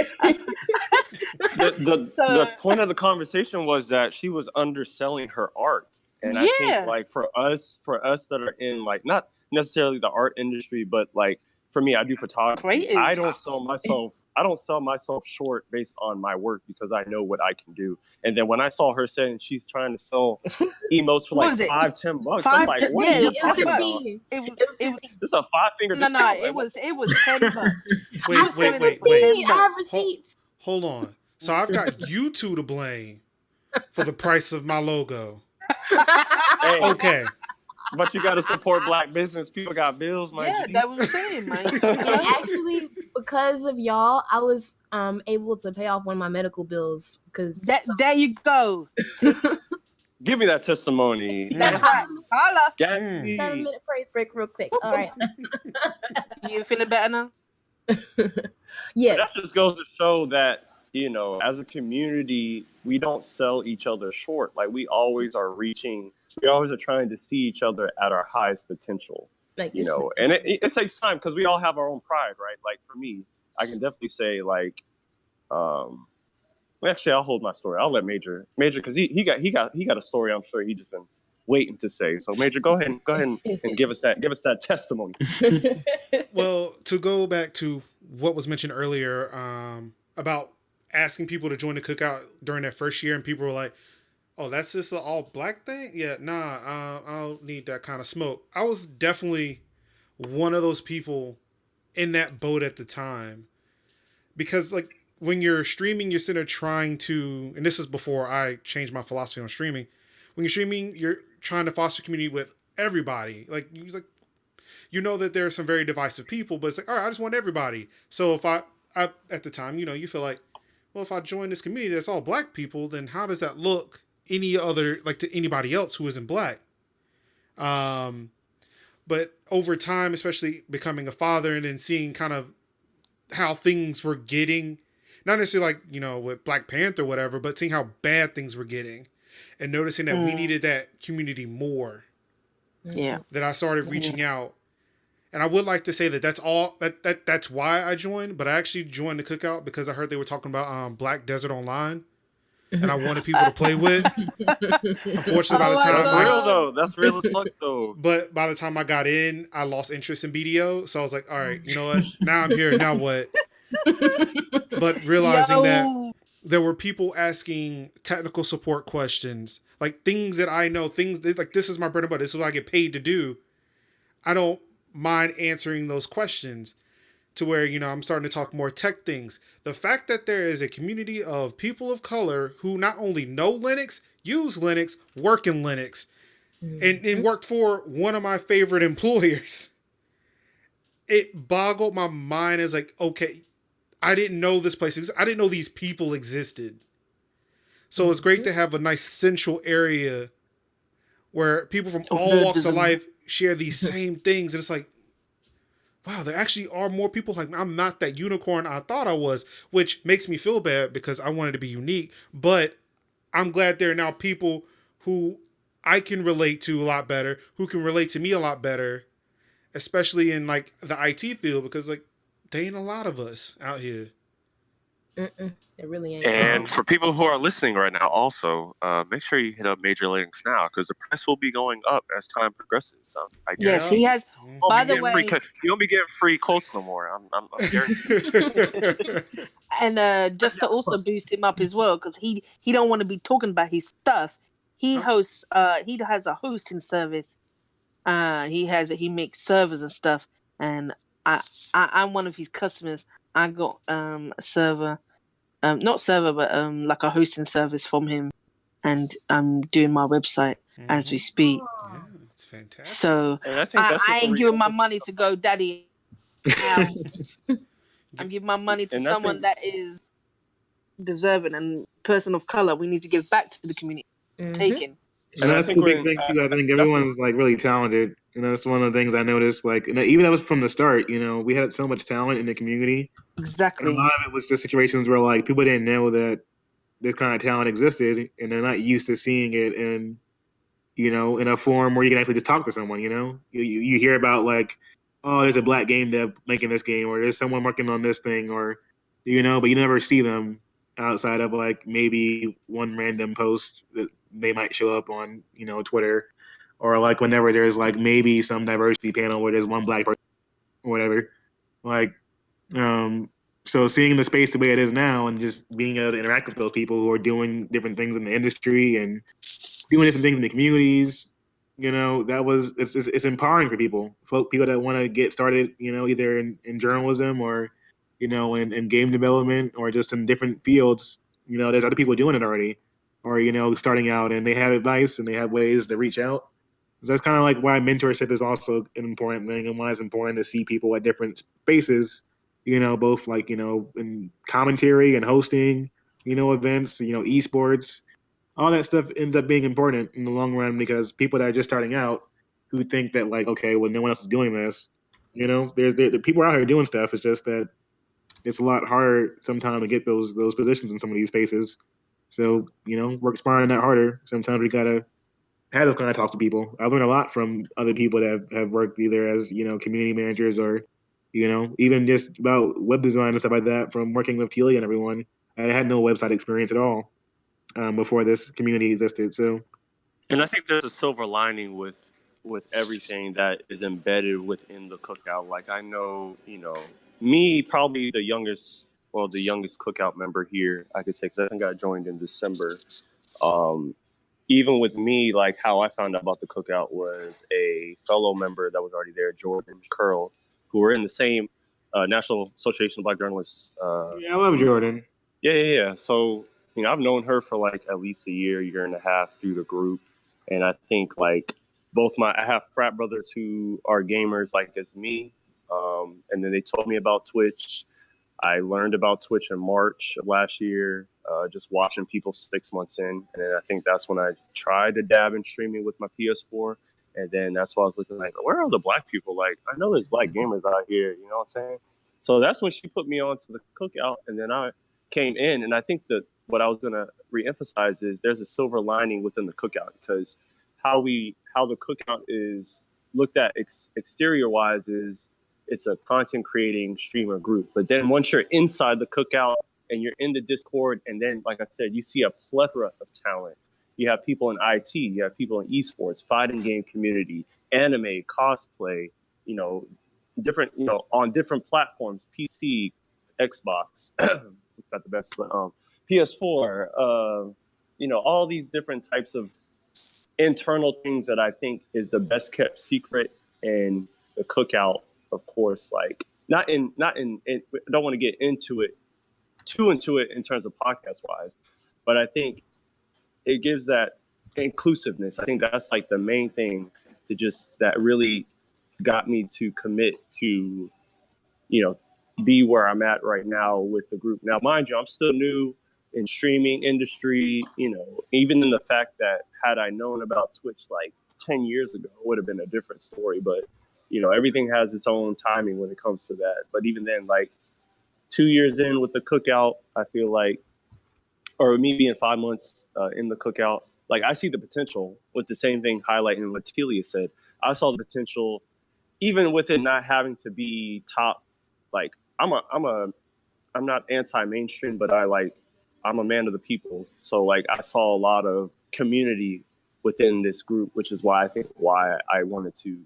The point of the conversation was that she was underselling her art. And I think, Yeah, like, for us that are in, like, not necessarily the art industry, but like for me, I do photography. creative. I don't sell myself short based on my work because I know what I can do. And then when I saw her saying she's trying to sell emotes for What like was it? $5-10, I'm like, what are Yeah, it you was talking 10 about? bucks. It was It 15. This is a 5-finger no, discount. it was $10. Wait, I'm selling it for wait. 10 I have bucks. receipts. Hold on. So I've got you two to blame for the price of my logo. Hey, Okay. but you got to support black business. People got bills, my Yeah, G. that was saying, man. And actually, because of y'all, I was able to pay off one of my medical bills because There you go. See? Give me that testimony. That's right. Holla. Gabby. 7-minute praise break real quick. All right. You feeling better now? But Yes. that just goes to show that, you know, as a community, we don't sell each other short. Like we always are trying to see each other at our highest potential, Like, you know, and it takes time because we all have our own pride, right? Like for me, I can definitely say like, well, actually, I'll hold my story. I'll let Major, because he got a story. I'm sure he just been waiting to say. So Major, go ahead and give us that testimony. Well, to go back to what was mentioned earlier about asking people to join the cookout during that first year, and people were like, "Oh, that's just an all black thing." Yeah, nah, I don't need that kind of smoke. I was definitely one of those people in that boat at the time, because like when you're streaming, you're sitting there trying to, and this is before I changed my philosophy on streaming. When you're streaming, you're trying to foster community with everybody. Like you know that there are some very divisive people, but it's like, all right, I just want everybody. So if I at the time, you know, you feel like, well, if I join this community that's all black people, then how does that look any other, like to anybody else who isn't black? But over time, especially becoming a father and then seeing kind of how things were getting, not necessarily like, you know, with Black Panther or whatever, but seeing how bad things were getting and noticing that we needed that community more. Yeah. That I started reaching out. And I would like to say that that's why I joined, but I actually joined the cookout because I heard they were talking about Black Desert Online, and I wanted people to play with. Unfortunately, by the time That's real though. That's real as fuck though. But by the time I got in, I lost interest in BDO, so I was like, all right, you know what? Now I'm here. Now what? But realizing that there were people asking technical support questions, like things that I know, things that, like, this is my bread and butter. This is what I get paid to do. I don't mind answering those questions to where, you know, I'm starting to talk more tech things. The fact that there is a community of people of color who not only know Linux, use Linux, work in Linux, and worked for one of my favorite employers. It boggled my mind as like, okay, I didn't know this place. I didn't know these people existed. So it's great to have a nice central area where people from all walks of life share these same things. And it's like, wow, there actually are more people like me. I'm not that unicorn I thought I was, which makes me feel bad because I wanted to be unique. But I'm glad there are now people who I can relate to a lot better, who can relate to me a lot better, especially in like the IT field, because like there ain't a lot of us out here. It really ain't. And for people who are listening right now, also make sure you hit up MajorLinux now because the price will be going up as time progresses. So I guess. Yes, he has. By the way, you won't be getting free quotes no more. I'm guaranteed. And just to also boost him up as well, because he don't want to be talking about his stuff. He hosts. He has a hosting service. He makes servers and stuff, and I'm one of his customers. I got a server. Not server, but like a hosting service from him, and I'm doing my website as we speak. Yeah, it's fantastic. So I ain't giving my money to GoDaddy. I'm giving my money to someone that is deserving and person of color. We need to give back to the community. Taken. And that's the big thing too. I think everyone's like really talented. You know, that's one of the things I noticed. Like, and even that was from the start. You know, we had so much talent in the community. Exactly. And a lot of it was just situations where like people didn't know that this kind of talent existed, and they're not used to seeing it in, you know, in a form where you can actually just talk to someone. You know, you hear about like, oh, there's a black game dev making this game, or there's someone working on this thing, or, you know, but you never see them outside of like maybe one random post that they might show up on, you know, Twitter, or like whenever there's like maybe some diversity panel where there's one black person or whatever. Like, so seeing the space the way it is now and just being able to interact with those people who are doing different things in the industry and doing different things in the communities, you know, it's empowering for people that want to get started, you know, either in journalism or, you know, in game development or just in different fields. You know, there's other people doing it already, or, you know, starting out, and they have advice and they have ways to reach out. So that's kind of like why mentorship is also an important thing, and why it's important to see people at different spaces, both like, in commentary and hosting, events, esports, all that stuff ends up being important in the long run because people that are just starting out who think that like, okay, well, no one else is doing this, the people are out here doing stuff. It's just that it's a lot harder sometimes to get those positions in some of these spaces. So, work smarter and not harder. Sometimes we gotta have those kind of talks to people. I've learned a lot from other people that have worked either as, community managers or, even just about web design and stuff like that from working with Teelia and everyone. I had no website experience at all before this community existed. So, And I think there's a silver lining with everything that is embedded within the cookout. Like I know, me probably the youngest cookout member here, I could say, because I think I joined in December. Um, Even with me, like how I found out about the cookout was a fellow member that was already there, Jordan Curl, who were in the same National Association of Black Journalists. yeah, I love Jordan. Yeah. So, I've known her for like at least a year and a half through the group. And I think like I have frat brothers who are gamers like as me. And then they told me about Twitch. I learned about Twitch in March of last year, just watching people 6 months in. And then I think that's when I tried to dab in streaming with my PS4. And then that's why I was looking like, where are the black people? Like, I know there's black gamers out here, you know what I'm saying? So that's when she put me on to the cookout. And then I came in. And I think that what I was going to reemphasize is there's a silver lining within the cookout because how the cookout is looked at exterior wise is it's a content creating streamer group. But then once you're inside the cookout and you're in the Discord, and then, like I said, you see a plethora of talent. You have people in IT, you have people in esports, fighting game community, anime, cosplay, different, on different platforms, PC, Xbox, it's not the best, but PS4, all these different types of internal things that I think is the best kept secret in the cookout. Of course, like not in I don't want to get into it in terms of podcast wise, but I think it gives that inclusiveness. I think that's like the main thing that really got me to commit to, be where I'm at right now with the group. Now, mind you, I'm still new in streaming industry, even in the fact that had I known about Twitch like 10 years ago, it would have been a different story. But everything has its own timing when it comes to that. But even then, like 2 years in with the cookout, I feel like, or me being 5 months in the cookout, like I see the potential with the same thing highlighting what Teelia said. I saw the potential, even with it not having to be top. Like I'm not anti-mainstream, but I'm a man of the people. So like I saw a lot of community within this group, which is why I wanted to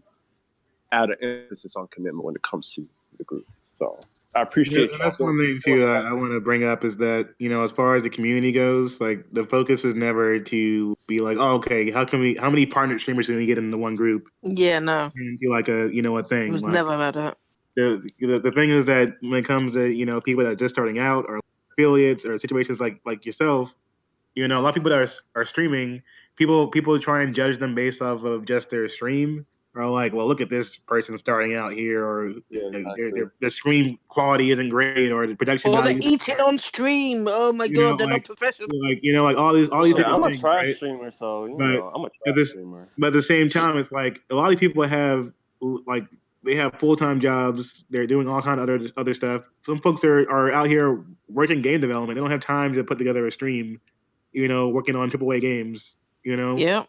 add an emphasis on commitment when it comes to the group. So I appreciate that's one thing too I want to bring up is that, as far as the community goes, like the focus was never to be like, oh, okay, how many partner streamers can we get into one group? Yeah, no. And do like a thing. It was like, never about that. The thing is that when it comes to people that are just starting out or affiliates or situations like yourself, a lot of people that are streaming, people try and judge them based off of just their stream. Or like, well, look at this person starting out here, or their stream quality isn't great, or the production. Or they're eating on stream. Oh my god, they're not professional. Like all these different I'm things. a trash right? streamer, so I'm a trash streamer. But at the same time, it's like a lot of people have like they have full-time jobs. They're doing all kind of other stuff. Some folks are out here working game development. They don't have time to put together a stream. Working on AAA games. Yeah.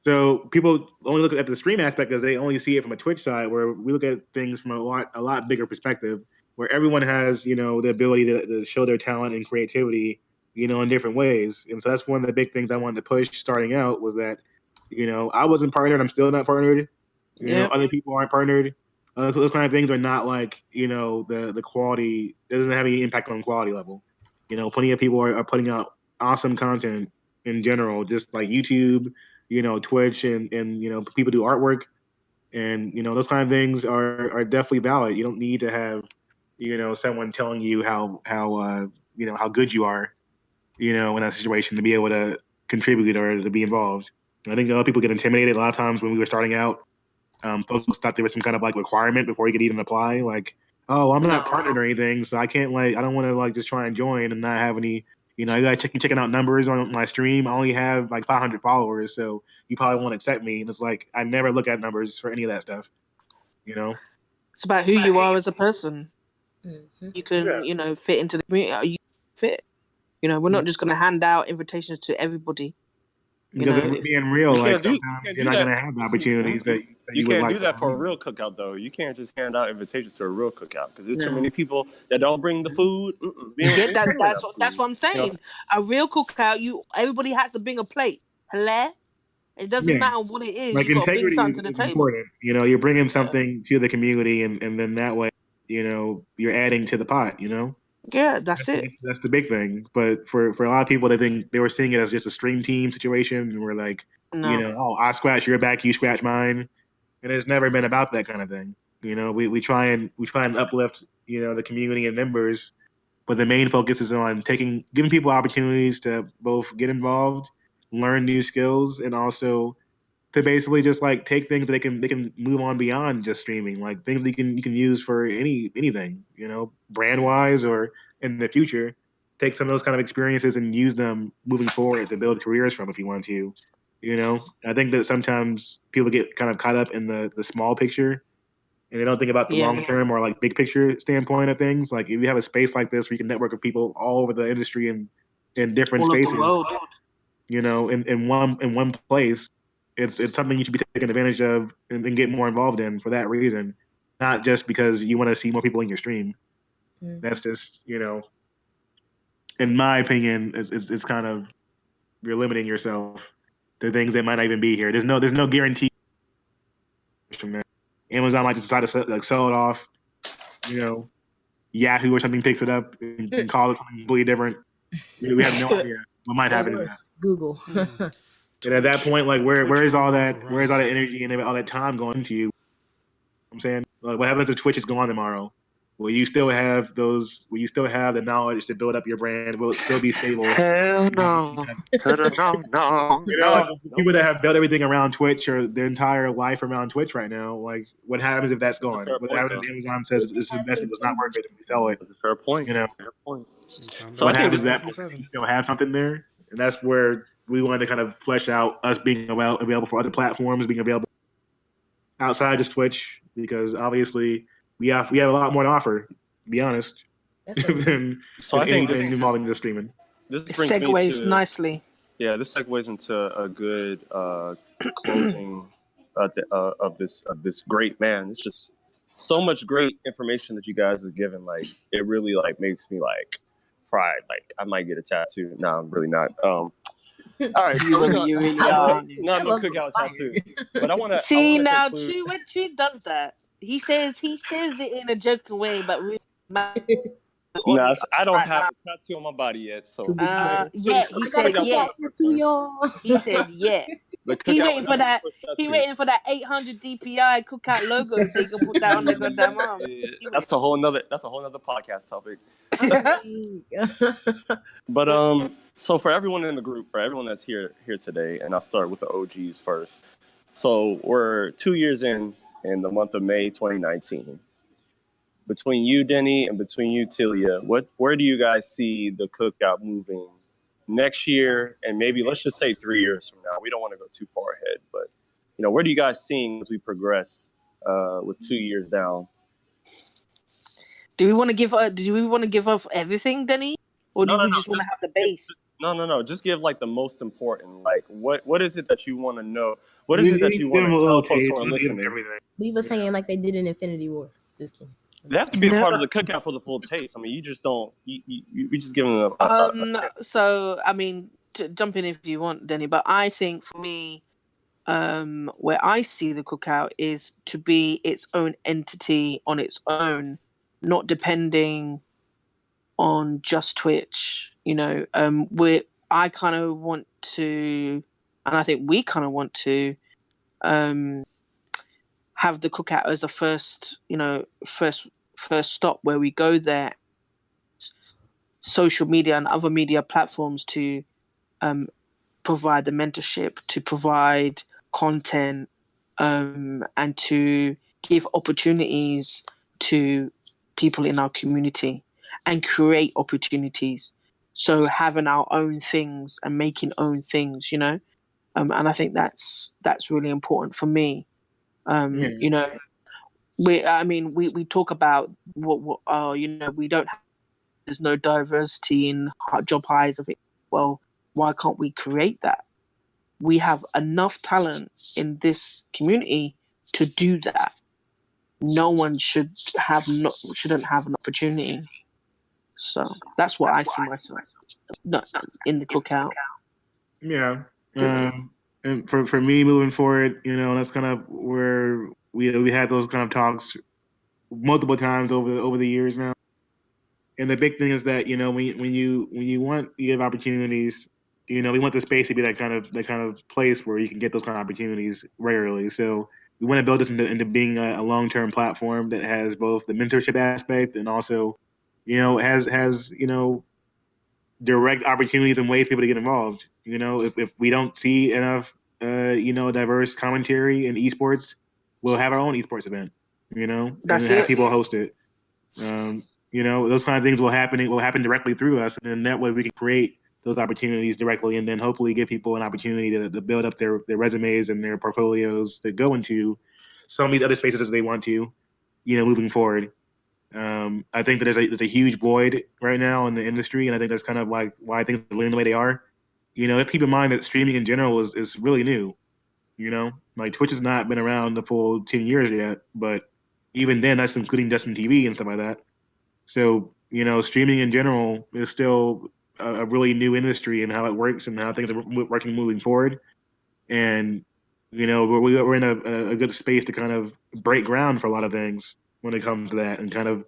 So people only look at the stream aspect because they only see it from a Twitch side, where we look at things from a lot bigger perspective, where everyone has the ability to show their talent and creativity, in different ways. And so that's one of the big things I wanted to push starting out was that, I wasn't partnered. I'm still not partnered. Other people aren't partnered. Those kind of things are not like the quality doesn't have any impact on quality level. Plenty of people are putting out awesome content in general, just like YouTube. Twitch and people do artwork, and those kind of things are definitely valid. You don't need to have someone telling you how good you are in that situation to be able to contribute or to be involved. I think a lot of people get intimidated. A lot of times when we were starting out, folks thought there was some kind of like requirement before you could even apply. Like oh, I'm not partnered or anything, so I can't I don't want to just try and join and not have any. You gotta checking out numbers on my stream. I only have 500 followers, so you probably won't accept me. And it's I never look at numbers for any of that stuff. It's about who you are as a person. Mm-hmm. You can, fit into the community. Are you fit? We're not just going to hand out invitations to everybody. Because if we're being real, sometimes you're not gonna have the opportunities that you would can't like. do that for a real cookout, though. You can't just hand out invitations to a real cookout because there's so many people that don't bring the food. That's what I'm saying. A real cookout, everybody has to bring a plate. Hello? It doesn't matter what it is. You got to bring integrity something to the is table. important. You're bringing something to the community, and then that way, you're adding to the pot. Yeah, that's it. That's the big thing. But for a lot of people, they were seeing it as just a stream team situation, and we're oh, I scratch your back, you scratch mine, and it's never been about that kind of thing. We try and uplift the community and members, but the main focus is on giving people opportunities to both get involved, learn new skills, and also to basically just take things that they can move on beyond just streaming, things that you can use for anything, brand wise or in the future. Take some of those kind of experiences and use them moving forward to build careers from if you want to. I think that sometimes people get kind of caught up in the small picture and they don't think about the long term or big picture standpoint of things. If you have a space like this where you can network with people all over the industry and in different spaces, in one place, it's something you should be taking advantage of and get more involved in for that reason, not just because you want to see more people in your stream. That's just in my opinion, it's kind of you're limiting yourself to things that might not even be here. There's no guarantee from that. Amazon might just decide to sell it off. Yahoo or something picks it up and calls it something completely different. We have no idea what might happen to that. Google. And at that point, where is all that? Where is all that energy and all that time going into you? I'm saying, what happens if Twitch is gone tomorrow? Will you still have those? Will you still have the knowledge to build up your brand? Will it still be stable? Hell no. No. People that have built everything around Twitch or their entire life around Twitch right now, what happens if that's gone? What happens if Amazon says this investment was not worth it and we sell it? That's a fair point. Fair point. So I think happens that you still have something there, and that's where we wanted to kind of flesh out us being available for other platforms, being available outside just Twitch, because obviously we have a lot more to offer, to be honest, than I think anything involving the streaming. This brings segues nicely. Yeah, this segues into a good closing of this great man. It's just so much great information that you guys have given. It really makes me pride. I might get a tattoo. No, I'm really not. All right, so you really are. No, Cookout tattoo. But I want to see now. When Chew does that, he says it in a joking way, but really. No, I don't have a tattoo on my body yet, so he said yeah. He said yeah. He waiting for that. He waiting for that 800 DPI Cookout logo so he can put that on the goddamn arm. That's a whole nother podcast topic. But so for everyone in the group, for everyone that's here today, and I'll start with the OGs first. So we're 2 years in the month of May 2019. Between you, Denny, and between you, Teelia, where do you guys see the Cookout moving next year, and maybe let's just say 3 years from now? We don't want to go too far ahead, but where do you guys see as we progress with 2 years down? Do we want to give up everything, Denny, or do we just want to have the base? No. Just give the most important. What is it that you want to know? What is it that you want to tell folks who are listening? Leave us hanging like they did in Infinity War. Just kidding. They have to be a part of the Cookout for the full taste. I mean, you just don't. You just giving them. So I mean, jump in if you want, Denny. But I think for me, where I see the Cookout is to be its own entity on its own, not depending on just Twitch. I kind of want to, and I think we kind of want to, have the Cookout as a first stop where we go there, social media and other media platforms to provide the mentorship, to provide content, and to give opportunities to people in our community and create opportunities. So having our own things and making own things, you know, and I think that's really important for me. Yeah. You know, we talk about what you know, we don't have, there's no diversity in job hires. I think, well, why can't we create that? We have enough talent in this community to do that. No one shouldn't have an opportunity. So that's what I see myself in the cookout. Yeah. And for me moving forward, you know, that's kind of where we had those kind of talks multiple times over the years now. And the big thing is that, you know, when you want to give opportunities, you know, we want the space to be that kind of place where you can get those kind of opportunities regularly. So we want to build this into being a long-term platform that has both the mentorship aspect and also, you know, has you know, direct opportunities and ways for people to get involved. You know, if we don't see enough, you know, diverse commentary in esports, we'll have our own esports event. You know, and That's have it. people host it. You know, those kind of things will happen directly through us, and then that way we can create those opportunities directly, and then hopefully give people an opportunity to build up their resumes and their portfolios to go into some of these other spaces as they want to, you know, moving forward. I think that there's a huge void right now in the industry, and I think that's kind of like why things are leaning the way they are. You know, let's keep in mind that streaming in general is really new. You know, like Twitch has not been around the full 10 years yet, but even then, that's including Justin TV and stuff like that. So, you know, streaming in general is still a really new industry and how it works and how things are working moving forward. And, you know, we're in a good space to kind of break ground for a lot of things when it comes to that. And kind of,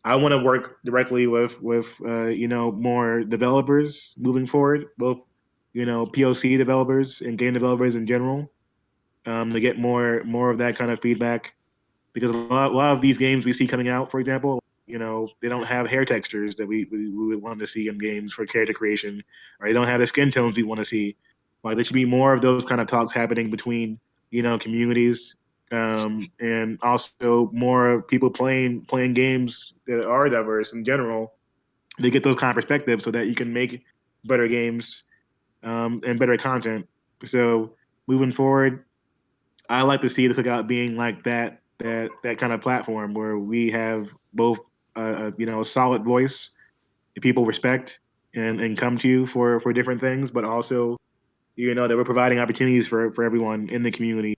I want to work directly with you know, more developers moving forward, both, you know, POC developers and game developers in general, to get more of that kind of feedback. Because a lot of these games we see coming out, for example, you know, they don't have hair textures that we would want to see in games for character creation, or they don't have the skin tones we want to see. Like there should be more of those kind of talks happening between, you know, communities, and also more people playing games that are diverse in general. They get those kind of perspectives so that you can make better games, and better content. So moving forward, I like to see the Cookout being like that kind of platform where we have both you know, a solid voice that people respect and come to for different things, but also, you know, that we're providing opportunities for everyone in the community,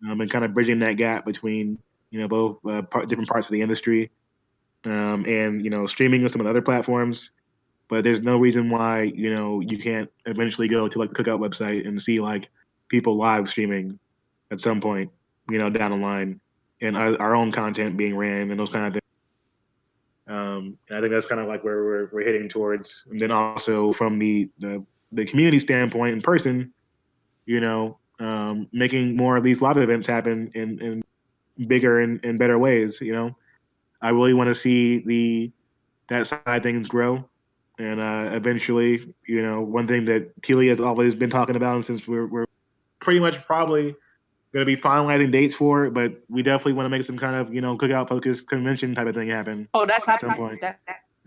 and kind of bridging that gap between, you know, both different parts of the industry, and, you know, streaming on some of the other platforms. But there's no reason why, you know, you can't eventually go to like the Cookout website and see like people live streaming at some point, you know, down the line, and our own content being ran and those kind of things. And I think that's kind of like where we're heading towards. And then also from the community standpoint in person, you know, making more of these live events happen in bigger and better ways. You know, I really want to see that side of things grow. And eventually, you know, one thing that Teelia has always been talking about, and since we're pretty much probably going to be finalizing dates for it, but we definitely want to make some kind of, you know, Cookout focused convention type of thing happen Oh, that's at some happening. point.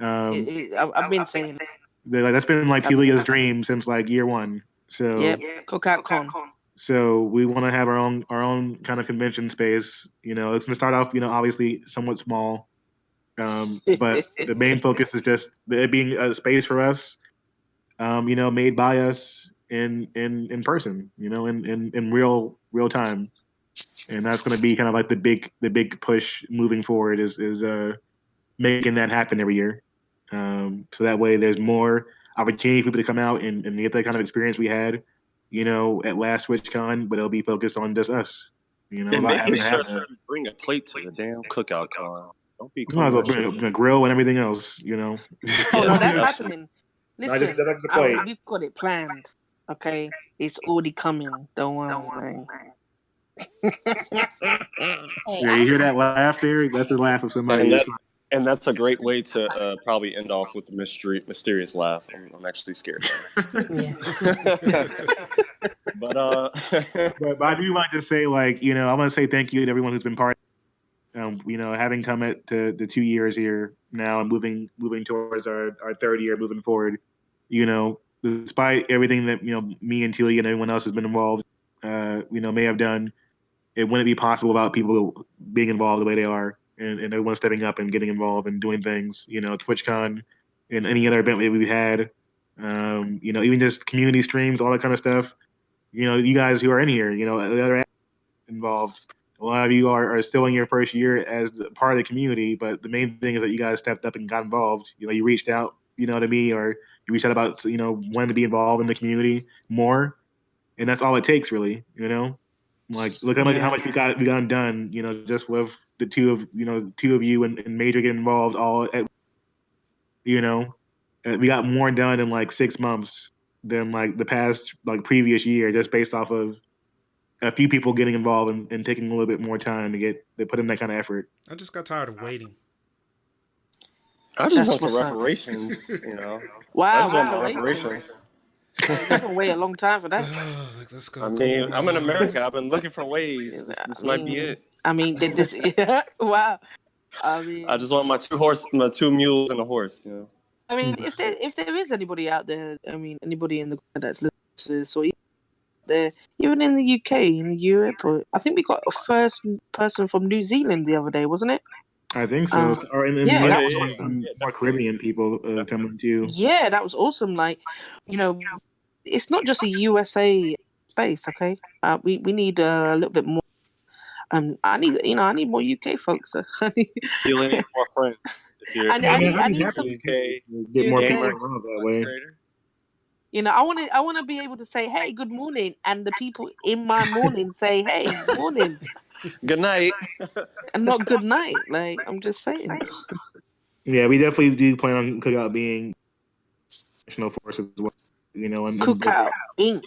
Um, I've been saying. that's been like Telia's dream since like year one. So Yep, Cookout Con. so we want to have our own kind of convention space. You know, it's going to start off, you know, obviously somewhat small, but the main focus is just it being a space for us, you know, made by us in person, you know, in real time. And that's going to be kind of like the big push moving forward is making that happen every year. So that way there's more opportunity for people to come out and get that kind of experience we had, you know, at last SwitchCon, but it'll be focused on just us, you know, And about making having to sure have that. you bring a plate to the damn cookout con. Don't be We might as coming well that bring shit. a grill and everything else, you know. Oh no, that's Yes. happening. I just Listen, set up the plate. we've got it planned. Okay, it's already coming. Don't worry. Hey, Yeah, you hear that laugh there? That's the laugh of somebody. And that's a great way to probably end off with a mysterious laugh. I'm actually scared. Yeah. But But I do want to say, like, you know, I want to say thank you to everyone who's been part Having come to the 2 years here now and moving towards our third year moving forward, despite everything that me and Teelia and everyone else has been involved, may have done, it wouldn't be possible without people being involved the way they are and everyone stepping up and getting involved and doing things. TwitchCon and any other event that we've had, even just community streams, all that kind of stuff. You guys who are in here, the other involved. A lot of you are still in your first year as part of the community, but the main thing is that you guys stepped up and got involved. You reached out, to me, or you reached out about, wanting to be involved in the community more, and that's all it takes, really. Like look how much we got done. Just with the two of you and Major getting involved all at, we got more done in like 6 months than like the past previous year, just based off of a few people getting involved and taking a little bit more time to put in that kind of effort. I just got tired of waiting. I just want some what's up. reparations, Wow, I just want my reparations. You can wait a long time for that. Like, let's go. I mean, I'm in America. I've been looking for ways. This might be it. I mean, wow. I mean, I just want my 2 mules and a horse. I mean, if there is anybody out there, I mean, anybody in the that's listening to this, or there, even in the UK, in Europe, or I think we got a first person from New Zealand the other day, wasn't it? I think so. Or in yeah, that was some awesome. more Caribbean people coming too. Yeah, that was awesome. Like, it's not just a USA space, okay? We need a little bit more. I need more UK folks. Still need more friends. I need some UK get more people gamer involved that way. creator. I want to be able to say, "Hey, good morning," and the people in my morning say, "Hey, morning," Good night. and not "good night." Like, I'm just saying. Yeah, we definitely do plan on Cookout being national force as well. And Cookout Inc.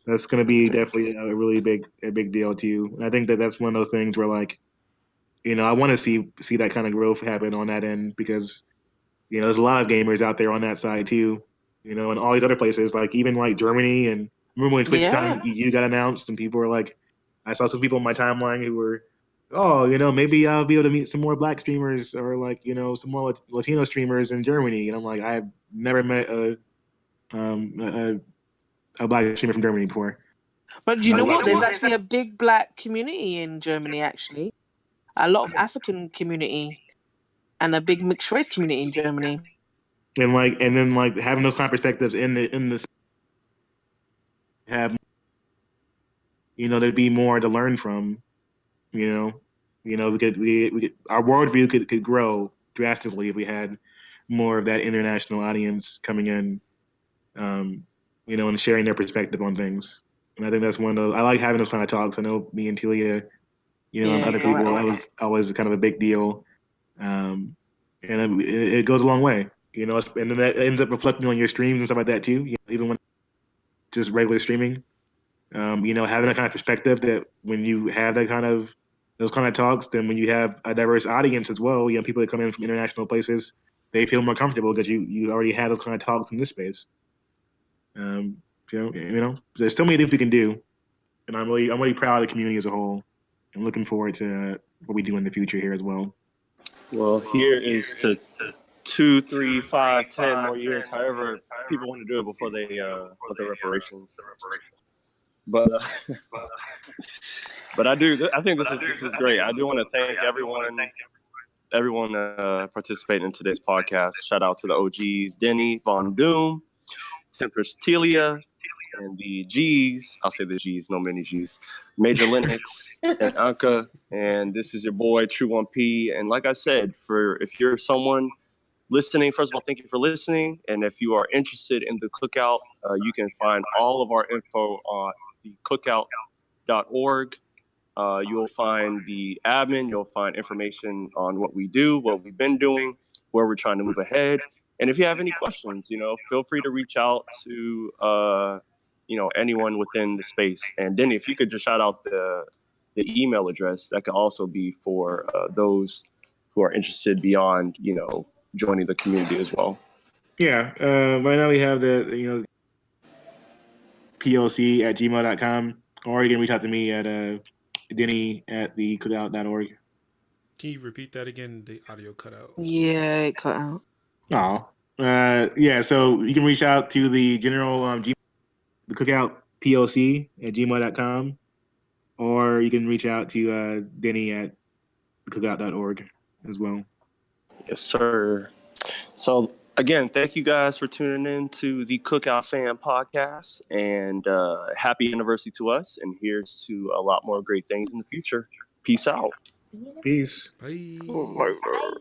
That's going to be definitely a really big deal too. And I think that's one of those things where I want to see that kind of growth happen on that end, because there's a lot of gamers out there on that side too. And all these other places, even Germany, and remember when TwitchCon EU got announced and people were like, I saw some people on my timeline who were, oh, maybe I'll be able to meet some more Black streamers or some more Latino streamers in Germany. And I'm like, I've never met a Black streamer from Germany before. But do you know what? There's actually a big Black community in Germany. Actually, a lot of African community and a big mixed race community in Germany. And then having those kind of perspectives in this, have there'd be more to learn from. We could our worldview could grow drastically if we had more of that international audience coming in, and sharing their perspective on things. And I think that's one of those. I like having those kind of talks. I know me and Teelia, and other people, that was always kind of a big deal. And it goes a long way, and then that ends up reflecting on your streams and stuff like that too. Even when just regular streaming, having that kind of perspective, that when you have those kind of talks, then when you have a diverse audience as well, people that come in from international places, they feel more comfortable because you already had those kind of talks in this space. There's so many things we can do, and I'm really proud of the community as a whole, and looking forward to what we do in the future here as well. Well, here is to 2, 3, 5, 10 more years, however people want to do it before they put their reparations. But I think this is great. I do want to thank everyone participating in today's podcast. Shout out to the OGs, DennyVonDoom, TemptressTeelia, and the G's. I'll say the G's, no many G's. MajorLinux and Anca. And this is your boy, True 1P. And like I said, if you're someone listening, first of all, thank you for listening. And if you are interested in the Cookout, you can find all of our info on the cookout.org. You will find the admin. You'll find information on what we do, what we've been doing, where we're trying to move ahead. And if you have any questions, feel free to reach out to anyone within the space. And Denny, if you could just shout out the email address, that could also be for those who are interested beyond joining the community as well. Yeah, right now we have the poc@gmail.com, or you can reach out to me at Denny at thecookout.org. Can you repeat that again? The audio cut out. Yeah, it cut out. Oh, yeah. So you can reach out to the general the Cookout POC at gmail.com, or you can reach out to Denny at cookout.org as well. Yes, sir. So again, thank you guys for tuning in to the Cookout Fan Podcast, and happy anniversary to us. And here's to a lot more great things in the future. Peace out. Peace. Bye. Oh my God. Bye.